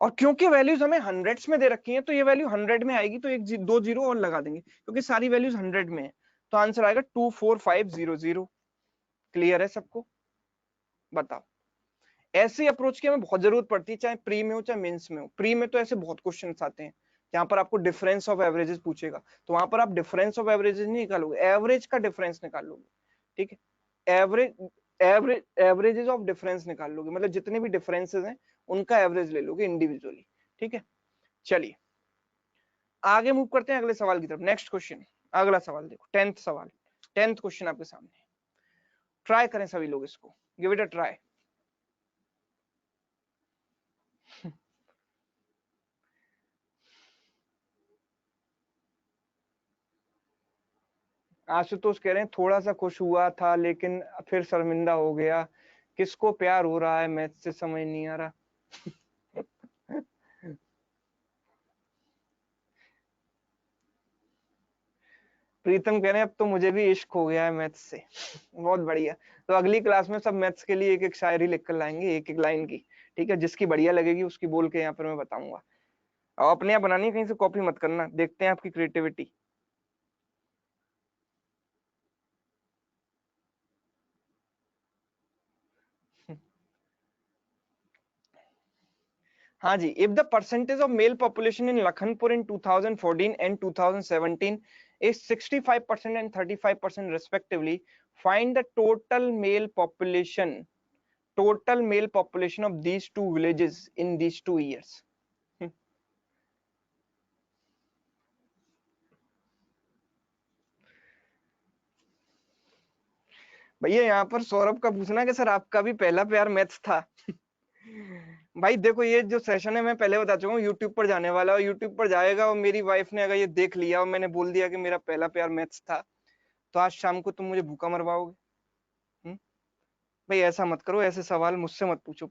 और क्योंकि वैल्यूज हमें हंड्रेड्स में दे रखी हैं, तो ये वैल्यू 100 में आएगी, तो एक दो जीरो और लगा देंगे, क्योंकि सारी वैल्यूज 100 में है। तो आंसर आएगा 24500। क्लियर है सबको? बताओ। ऐसी अप्रोच की हमें बहुत जरूरत पड़ती है, चाहे प्री में हो चाहे मेंस में हो। प्री में तो ऐसे बहुत क्वेश्चंस आते हैं जहां पर आपको डिफरेंस ऑफ एवरेजेस पूछेगा, तो वहां पर आप डिफरेंस ऑफ एवरेजेस नहीं निकालोगे, एवरेज का डिफरेंस निकाल लोगे। ठीक है, एवरेज एवरेजेस ऑफ डिफरेंस निकाल लोगे, मतलब जितने भी डिफरेंसेस हैं उनका एवरेज ले लोगे इंडिविजुअली। ठीक है, चलिए आगे मूव करते हैं अगले सवाल की तरफ। नेक्स्ट क्वेश्चन, अगला सवाल देखो, 10th सवाल, 10th क्वेश्चन आपके सामने। ट्राई करें सभी लोग इसको, give it a try. Ashutosh कह रहे हैं थोड़ा सा खुश हुआ था लेकिन फिर शर्मिंदा हो गया, किसको प्यार हो रहा है मैथ से समझ नहीं आ रहा। प्रीतम कह रहे हैं अब तो मुझे भी इश्क हो गया है मैथ्स से। बहुत बढ़िया। तो अगली क्लास में सब मैथ्स के लिए एक एक शायरी लिखकर लाएंगे, एक एक लाइन की। ठीक है, जिसकी बढ़िया लगेगी उसकी बोल के यहाँ पर मैं बताऊंगा। और अपने यहाँ बनानी है, कहीं से कॉपी मत करना, देखते हैं आपकी क्रिएटिविटी। हाँ जी, if the percentage of male population in Lakhanpur in 2014 and 2017 is 65% and 35% respectively, find the total male population of these two villages in these 2 years. भैया यहाँ पर सौरभ का पूछना कि सर आपका भी पहला प्यार मैथ्स था। भाई देखो, ये जो सेशन है मैं पहले बता चुका हूँ, यूट्यूब पर जाने वाला है, यूट्यूब पर जाएगा और मेरी वाइफ ने अगर ये देख लिया और मैंने बोल दिया कि मेरा पहला प्यार मैथ्स था, तो आज शाम को तुम मुझे भूखा मरवाओगे। भाई ऐसा मत करो, ऐसे सवाल मुझसे मत पूछो,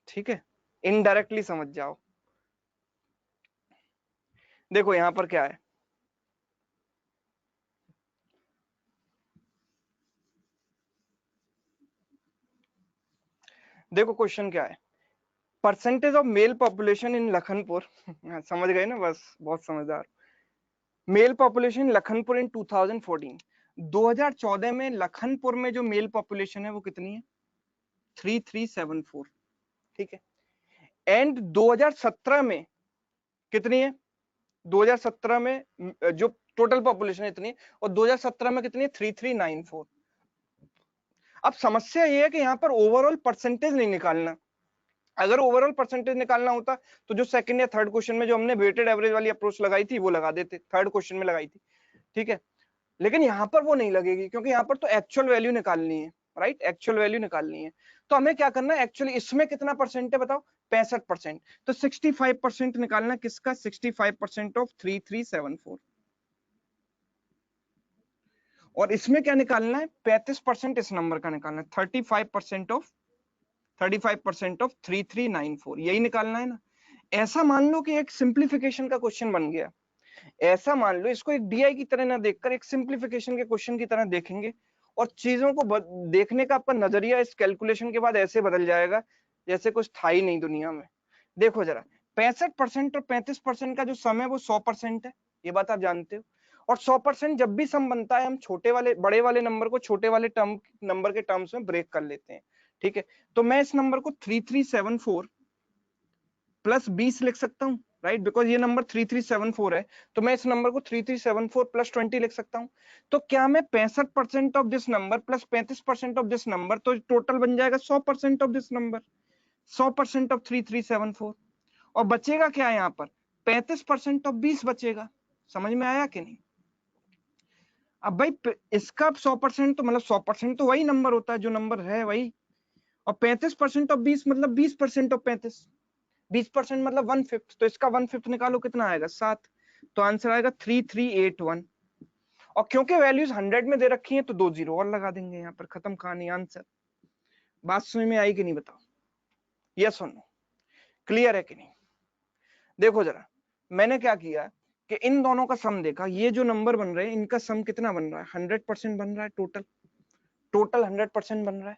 ठीक है? इनडायरेक्टली समझ जाओ। देखो यहाँ पर क्या है, देखो क्वेश्चन क्या है, percentage of male population in Lakhanpur समझ गए ना, बस बहुत समझदार। मेल पॉपुलेशन लखनपुर इन 2014, 2014 में लखनपुर में जो मेल पॉपुलेशन है वो कितनी है? 3374, ठीक है। एंड 2017 में कितनी है? 2017 में जो टोटल पॉपुलेशन इतनी है, और 2017 में कितनी है? 3394। अब समस्या ये है कि यहाँ पर ओवरऑल परसेंटेज नहीं निकालना। अगर ओवरऑल परसेंटेज निकालना होता तो जो सेकंड या थर्ड क्वेश्चन में जो हमने वेटेड एवरेज वाली अप्रोच लगाई थी वो लगा देते, थर्ड क्वेश्चन में लगाई थी, ठीक है। लेकिन यहाँ पर वो नहीं लगेगी, क्योंकि यहाँ पर तो एक्चुअल वैल्यू निकालनी है, राइट? एक्चुअल वैल्यू निकालनी है। तो हमें क्या करना है एक्चुअली, इसमें कितना परसेंट है बताओ? 65%। तो 65% निकालना किसका? 65% ऑफ 3374। और इसमें क्या निकालना है? 35% इस नंबर का निकालना है। 35% ऑफ 3394, यही निकालना है ना। ऐसा मान लो कि एक सिंप्लीफिकेशन का क्वेश्चन बन गया, ऐसा मान लो, इसको एक डीआई की तरह ना देखकर एक सिंप्लीफिकेशन के क्वेश्चन की तरह देखेंगे, और चीजों को देखने का आपका नजरिया इस कैलकुलेशन के बाद ऐसे बदल जाएगा जैसे कुछ था ही नहीं दुनिया में। देखो जरा, 65% और 35% का जो सम है वो 100% है, ये बात आप जानते हो। और 100% जब भी सम बनता है, हम छोटे वाले बड़े वाले नंबर को छोटे वाले नंबर के टर्म्स में ब्रेक कर लेते हैं, ठीक है। तो मैं इस नंबर को 3374 प्लस 20 लिख सकता हूँ, राइट? बिकॉज ये नंबर 3374 है, तो मैं इस नंबर को 3374 प्लस 20 लिख सकता हूँ। तो क्या मैं 65% of this number plus 35% of this number, तो टोटल बन जाएगा 100% ऑफ दिस नंबर, 100% ऑफ 3374। और बचेगा क्या यहाँ पर? 35% ऑफ 20 बचेगा। समझ में आया कि नहीं? अब भाई इसका 100% तो मतलब 100% तो वही नंबर होता है जो नंबर है वही, और 35% ऑफ 20 मतलब 20% ऑफ 35, 20% मतलब 1/5, तो इसका 1/5 निकालो, कितना आएगा? 7। तो आंसर आएगा 3381। और क्योंकि वैल्यूज 100 में दे रखी हैं तो 2 जीरो और लगा देंगे यहाँ पर, खत्म कहानी, आंसर। बात समझ में आई कि नहीं बताओ? यस और नो? क्लियर है कि नहीं? देखो जरा, मैंने क्या किया कि इन दोनों का सम देखा, ये जो नंबर बन रहे हैं इनका सम कितना बन रहा है? 100% बन रहा है, टोटल 100% बन रहा है,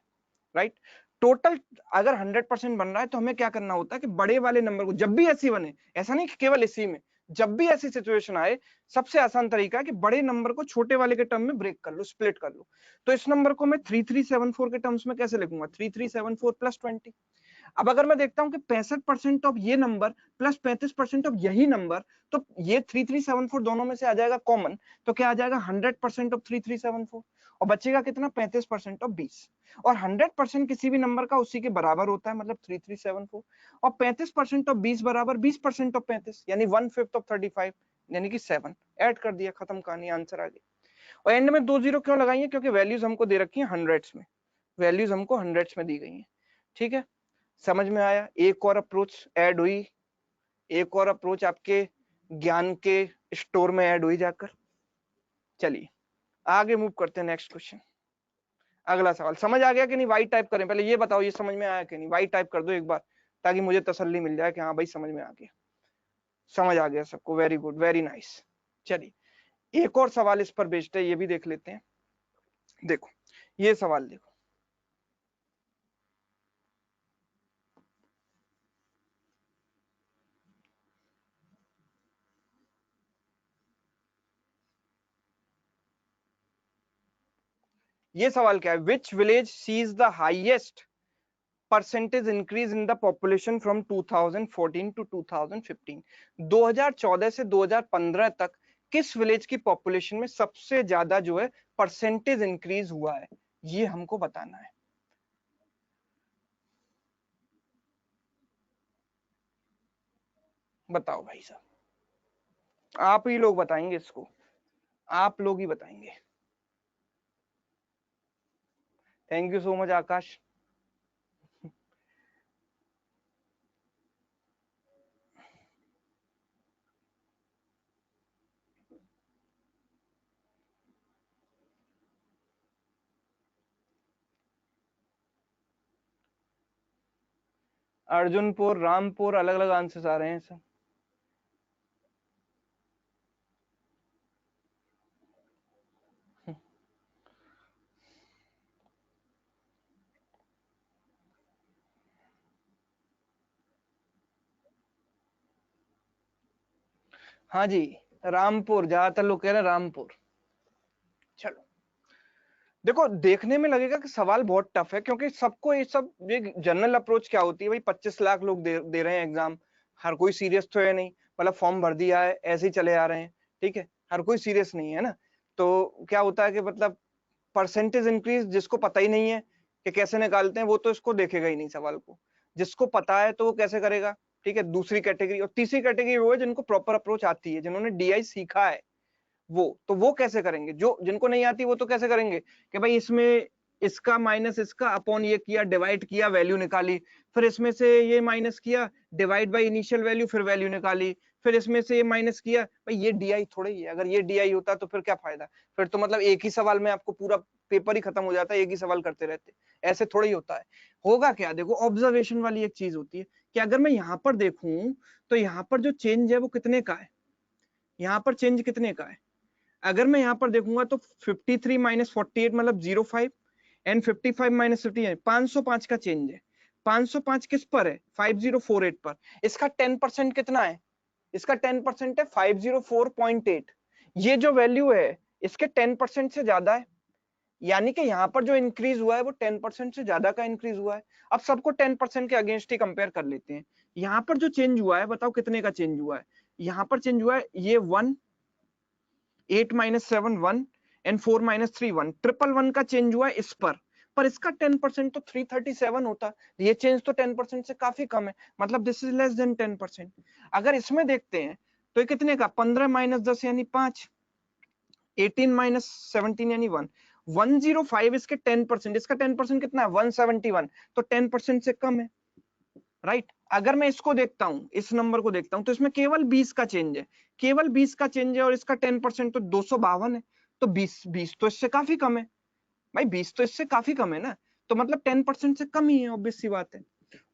राइट? टोटल अगर 100% बन रहा है तो हमें क्या करना होता है कि बड़े वाले नंबर को जब भी ऐसी बने, ऐसा नहीं कि केवल इसी में, जब भी ऐसी सिचुएशन आए, सबसे आसान तरीका है कि बड़े नंबर को छोटे वाले के टर्म में ब्रेक कर लो, स्प्लिट कर लो। तो इस नंबर को मैं 3374 के टर्म्स में कैसे लिखूंगा? 3374 प्लस 20। अब अगर मैं देखता हूं कि 65% ऑफ ये नंबर प्लस 35% ऑफ यही नंबर, तो ये 3374 दोनों में से आ जाएगा कॉमन, तो क्या आ जाएगा? 100% ऑफ 3374, और बचेगा कितना? 35% ऑफ 20। और 100% किसी भी नंबर का उसी के बराबर होता है, मतलब 3374, और 35% ऑफ 20 बराबर 20% ऑफ 35, यानी 1/5 ऑफ 35, यानी कि 7। ऐड कर दिया, खत्म कहानी, आंसर आ गया। और एंड में 2 जीरो क्यों लगाई है? क्योंकि वैल्यूज हमको दे रखी है हंड्रेड्स में, वैल्यूज हमको हंड्रेड्स में दी गई है, ठीक है। समझ में आया? एक और अप्रोच ऐड हुई, एक और अप्रोच आपके ज्ञान के स्टोर में ऐड हुई जाकर। चलिए आगे मूव करते हैं, नेक्स्ट क्वेश्चन, अगला सवाल। समझ आ गया कि नहीं? वाई टाइप करें? पहले ये बताओ ये समझ में आया कि नहीं? वाई टाइप कर दो एक बार, ताकि मुझे तसल्ली मिल जाए कि हाँ भाई समझ में आ गया, समझ आ गया सबको। Very good, very nice. चलिए एक और सवाल इस पर बेस्ड है, ये भी देख लेते हैं। देखो ये सवाल देखो, ये सवाल क्या है? Which village sees the highest percentage increase in the population from 2014 to 2015। 2014 से 2015 तक किस विलेज की पॉपुलेशन में सबसे ज्यादा जो है परसेंटेज इंक्रीज हुआ है, ये हमको बताना है। बताओ भाई साहब, आप ही लोग बताएंगे इसको, आप लोग ही बताएंगे। थैंक यू सो मच आकाश। अर्जुनपुर, रामपुर, अलग अलग आंसर्स आ रहे हैं सब। हाँ जी, रामपुर, ज्यादातर लोग कह रहे हैं रामपुर। चलो देखो, देखने में लगेगा कि सवाल बहुत टफ है, क्योंकि सबको ये सब, ये जनरल अप्रोच क्या होती है भाई, 25 लाख लोग दे रहे हैं एग्जाम, हर कोई सीरियस तो है नहीं, मतलब फॉर्म भर दिया है ऐसे ही चले आ रहे हैं, ठीक है, हर कोई सीरियस नहीं है ना। तो क्या होता है कि मतलब परसेंटेज इंक्रीज जिसको पता ही नहीं है कि कैसे निकालते हैं, वो तो इसको देखेगा ही नहीं सवाल को। जिसको पता है तो वो कैसे करेगा, ठीक है। दूसरी कैटेगरी और तीसरी कैटेगरी वो है जिनको प्रॉपर अप्रोच आती है, जिन्होंने डीआई सीखा है, वो कैसे करेंगे। जो जिनको नहीं आती वो तो कैसे करेंगे कि भाई इसमें इसका माइनस इसका अपॉन ये किया, डिवाइड किया, वैल्यू निकाली, फिर इसमें से ये माइनस किया, डिवाइड बाय इनिशियल वैल्यू, फिर वैल्यू निकाली, फिर इसमें से ये माइनस किया। भाई ये डीआई थोड़ा ही है, अगर ये डीआई होता तो फिर क्या फायदा, फिर तो मतलब एक ही सवाल में आपको पूरा पेपर ही खत्म हो जाता है, एक ही सवाल करते रहते। ऐसे थोड़ा ही होता है। होगा क्या, देखो ऑब्जर्वेशन वाली एक चीज होती है कि अगर मैं यहाँ पर देखूं तो यहाँ पर जो चेंज है वो कितने का है, यहाँ पर चेंज कितने का है। अगर मैं यहाँ पर देखूंगा तो 53 माइनस 48 मतलब 05 एंड 55 माइनस 50 505 का चेंज है। 505 किस पर है, 5048 पर। इसका 10% कितना है, इसका 10% है 504.8। ये जो वैल्यू है इसके 10% से ज्यादा है, यानी कि यहाँ पर जो इंक्रीज हुआ है वो 10% से ज्यादा का इंक्रीज हुआ है। अब सबको 10% के अगेंस्ट ही कंपेयर कर लेते हैं। यहाँ पर जो चेंज हुआ है बताओ कितने का चेंज हुआ है। यहाँ पर चेंज हुआ है ये 1, 8 माइनस 7 1 एंड 4 माइनस 3 1, 111 का चेंज हुआ है इस पर इसका 10% तो 337 होता। ये चेंज तो 10% से काफी कम है, मतलब दिस इज लेस देन 10%। अगर इसमें देखते हैं तो ये कितने का, 15 माइनस 10 यानी 5, 18 माइनस 17 यानी 1, 105 इसके 10%, इसका 10% कितना है 171, तो 10% से कम है, राइट। अगर मैं इसको देखता हूं, इस नंबर को देखता हूं तो इसमें केवल 20 का चेंज है, केवल 20 का चेंज है और इसका 10% तो 252 है, तो 20 तो इससे काफी कम है भाई, 20 तो इससे काफी कम है ना, तो मतलब 10% से कम ही है, ऑब्वियस सी बात है।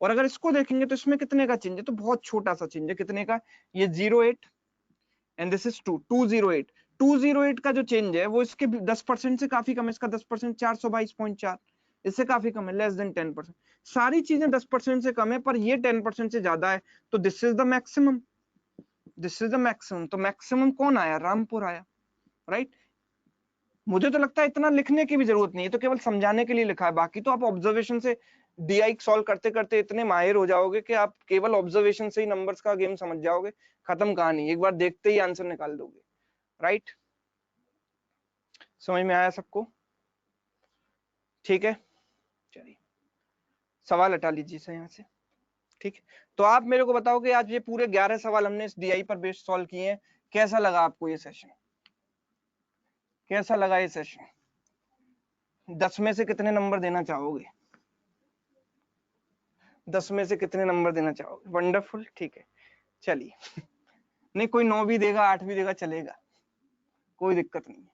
और अगर इसको देखेंगे तो इसमें कितने का चेंज है, तो बहुत छोटा सा चेंज है, कितने का, ये 08 एंड दिस इज 208। 208 का जो चेंज है वो इसके 10% से काफी कम है, इसका 10% 422.4, इससे काफी कम है, लेस देन 10%। सारी चीजें 10% से कम है पर ये 10% से ज्यादा है, तो this is the maximum, this is the maximum. तो मैक्सिमम कौन आया, रामपुर आया, राइट। मुझे तो लगता है इतना लिखने की भी जरूरत नहीं है, तो केवल समझाने के लिए लिखा है, बाकी तो आप ऑब्जर्वेशन से डीआई सॉल्व करते करते इतने माहिर हो जाओगे कि आप केवल ऑब्जर्वेशन से ही नंबर्स का गेम समझ जाओगे, खत्म कहानी, एक बार देखते ही आंसर निकाल दोगे, राइट। समझ में आया सबको, ठीक है। चलिए सवाल हटा लीजिए से यहाँ से, ठीक है। तो आप मेरे को बताओ कि आज ये पूरे 11 सवाल हमने इस डीआई पर बेस्ड सॉल्व किए हैं, कैसा लगा आपको ये सेशन, कैसा लगा ये सेशन, 10 में से कितने नंबर देना चाहोगे, 10 में से कितने नंबर देना चाहोगे, वंडरफुल, ठीक है। चलिए नहीं, कोई 9 भी देगा, 8 भी देगा, चलेगा, कोई दिक्कत नहीं है।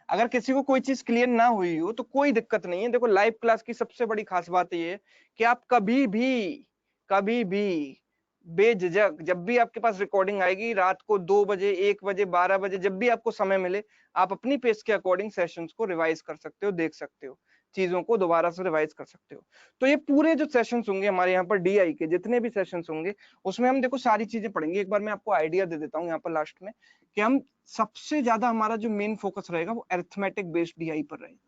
अगर किसी को कोई चीज क्लियर ना हुई हो तो कोई दिक्कत नहीं है। देखो लाइव क्लास की सबसे बड़ी खास बात ये है कि आप कभी भी बेझिझक, जब भी आपके पास रिकॉर्डिंग आएगी, रात को 2 बजे, 1 बजे, 12 बजे, जब भी आपको समय मिले, आप अपनी पेस के अकॉर्डिंग सेशंस को रिवाइज कर सकते हो, देख सकते हो, चीजों को दोबारा से रिवाइज कर सकते हो। तो ये पूरे जो सेशंस होंगे हमारे यहाँ पर डीआई के, जितने भी सेशंस होंगे उसमें हम देखो सारी चीजें पढ़ेंगे। एक बार मैं आपको आइडिया दे देता हूँ यहाँ पर लास्ट में कि हम सबसे ज्यादा हमारा जो मेन फोकस रहेगा वो अरिथमेटिक बेस्ड डीआई पर रहेगा।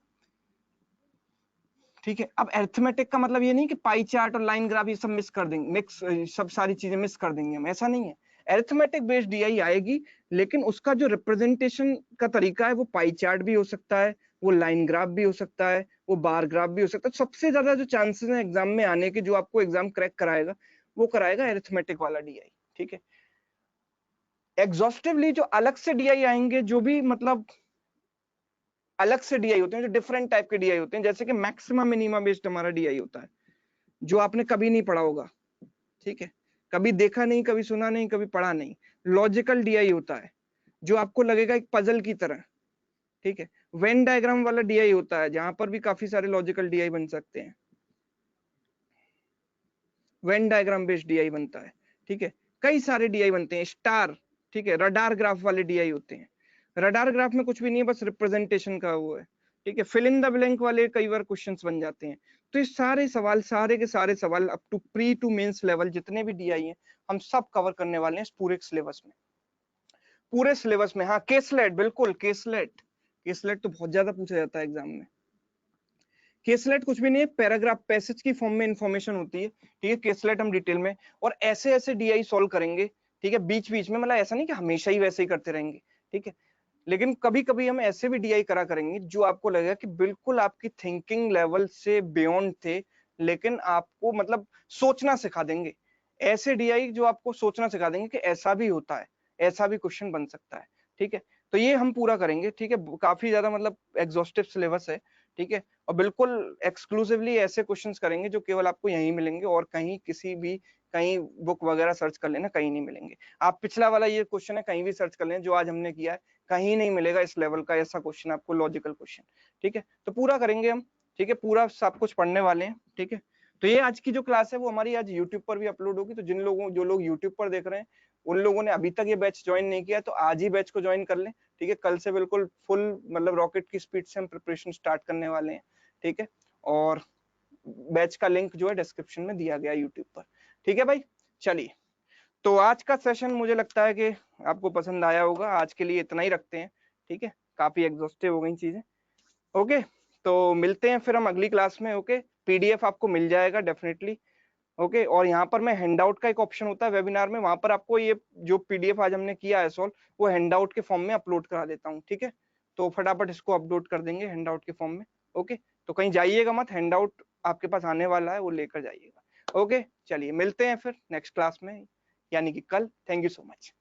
ठीक है। अब अरिथमेटिक का मतलब ये नहीं कि पाई चार्ट और लाइन ग्राफ ये सब मिस कर देंगे, सब सारी चीजें मिस कर देंगे हम, ऐसा नहीं है। अरिथमेटिक बेस्ड डीआई आएगी, लेकिन उसका जो रिप्रेजेंटेशन का तरीका है वो पाई चार्ट भी हो सकता है, वो लाइन ग्राफ भी हो सकता है, वो बार ग्राफ भी हो सकता है। सबसे ज्यादा जो चांसेस हैं एग्जाम में आने के, जो आपको एग्जाम क्रैक कराएगा, वो कराएगा अरिथमेटिक वाला डीआई। ठीक है। एग्जॉस्टिवली जो अलग से डीआई आएंगे, जो भी मतलब अलग से डीआई होते हैं, जो डिफरेंट टाइप के डीआई होते हैं, जैसे कि मैक्सिमा मिनिमा बेस्ड हमारा डीआई होता है, जो आपने कभी नहीं पढ़ा होगा। ठीक है। कभी देखा नहीं, कभी सुना नहीं, कभी पढ़ा नहीं। लॉजिकल डीआई होता है, जो आपको लगेगा एक पजल की तरह। ठीक है। वेन डायग्राम वाला डीआई होता है, जहां पर भी काफी सारे लॉजिकल डीआई बन सकते हैं। वेन डायग्राम बेस्ड डीआई बनता है। ठीक है। कई सारे डीआई बनते हैं। स्टार, ठीक है, रडार ग्राफ वाले डीआई होते हैं। रडार ग्राफ में कुछ भी नहीं है, बस रिप्रेजेंटेशन का वो है। ठीक है। फिल इन द ब्लैंक वाले कई बार क्वेश्चंस बन जाते हैं। तो ये सारे सवाल, सारे के सारे सवाल up to pre to mains level जितने भी डीआई हैं, हम सब कवर करने वाले हैं इस पूरे सिलेबस में। पूरे सिलेबस में। हाँ, केसलेट, बिल्कुल केसलेट। केसलेट तो बहुत ज्यादा पूछा जाता है एग्जाम में। केसलेट कुछ भी नहीं है, पैराग्राफ पैसेज की फॉर्म में इंफॉर्मेशन होती है। ठीक है। केसलेट हम डिटेल में और ऐसे ऐसे डीआई सॉल्व करेंगे। ठीक है। बीच बीच में, मतलब ऐसा नहीं कि हमेशा ही वैसे ही करते रहेंगे। ठीक है। लेकिन कभी कभी हम ऐसे भी डीआई करा करेंगे जो आपको लगेगा कि बिल्कुल आपकी थिंकिंग लेवल से बियॉन्ड थे, लेकिन आपको मतलब सोचना सिखा देंगे। ऐसे डीआई जो आपको सोचना सिखा देंगे कि ऐसा भी होता है, ऐसा भी क्वेश्चन बन सकता है। ठीक है। तो ये हम पूरा करेंगे। ठीक है। काफी ज्यादा मतलब एग्जॉस्टिव सिलेबस है। ठीक है। और बिल्कुल एक्सक्लूसिवली ऐसे क्वेश्चंस करेंगे जो केवल आपको यहीं मिलेंगे, और कहीं किसी भी कहीं बुक वगैरह सर्च कर लेना, कहीं नहीं मिलेंगे। आप पिछला वाला ये क्वेश्चन है कहीं भी सर्च कर लें, जो आज हमने किया है, कहीं नहीं मिलेगा इस लेवल का ऐसा क्वेश्चन आपको, लॉजिकल क्वेश्चन। ठीक है। तो पूरा करेंगे हम। ठीक है। पूरा सब कुछ पढ़ने वाले हैं। ठीक है। तो ये आज की जो क्लास है वो हमारी आज यूट्यूब पर भी अपलोड होगी। तो जो लोग यूट्यूब पर देख रहे हैं, उन लोगों ने अभी तक ये बैच ज्वाइन नहीं किया तो आज ही बैच को ज्वाइन कर लें। ठीक है। कल से बिल्कुल फुल मतलब रॉकेट की स्पीड से हम प्रिपरेशन स्टार्ट करने वाले हैं। ठीक है। और बैच का लिंक जो है डिस्क्रिप्शन में दिया गया यूट्यूब पर। ठीक है भाई। चलिए, तो आज का सेशन मुझे लगता है कि आपको पसंद आया होगा। आज के लिए इतना ही रखते हैं। ठीक है। काफी एग्जॉस्टिव हो गई चीजें। ओके। तो मिलते हैं फिर हम अगली क्लास में। ओके। पीडीएफ आपको मिल जाएगा डेफिनेटली। ओके। और यहाँ पर मैं हैंडआउट का एक ऑप्शन होता है वेबिनार में, वहां पर आपको ये जो पीडीएफ आज हमने किया है सॉल्व, वो हैंडआउट के फॉर्म में अपलोड करा देता हूँ। ठीक है। तो फटाफट इसको अपलोड कर देंगे हैंडआउट के फॉर्म में। ओके। तो कहीं जाइएगा मत, हैंडआउट आपके पास आने वाला है, वो लेकर जाइएगा। ओके। चलिए मिलते हैं फिर नेक्स्ट क्लास में, यानी कि कल। Thank you so much.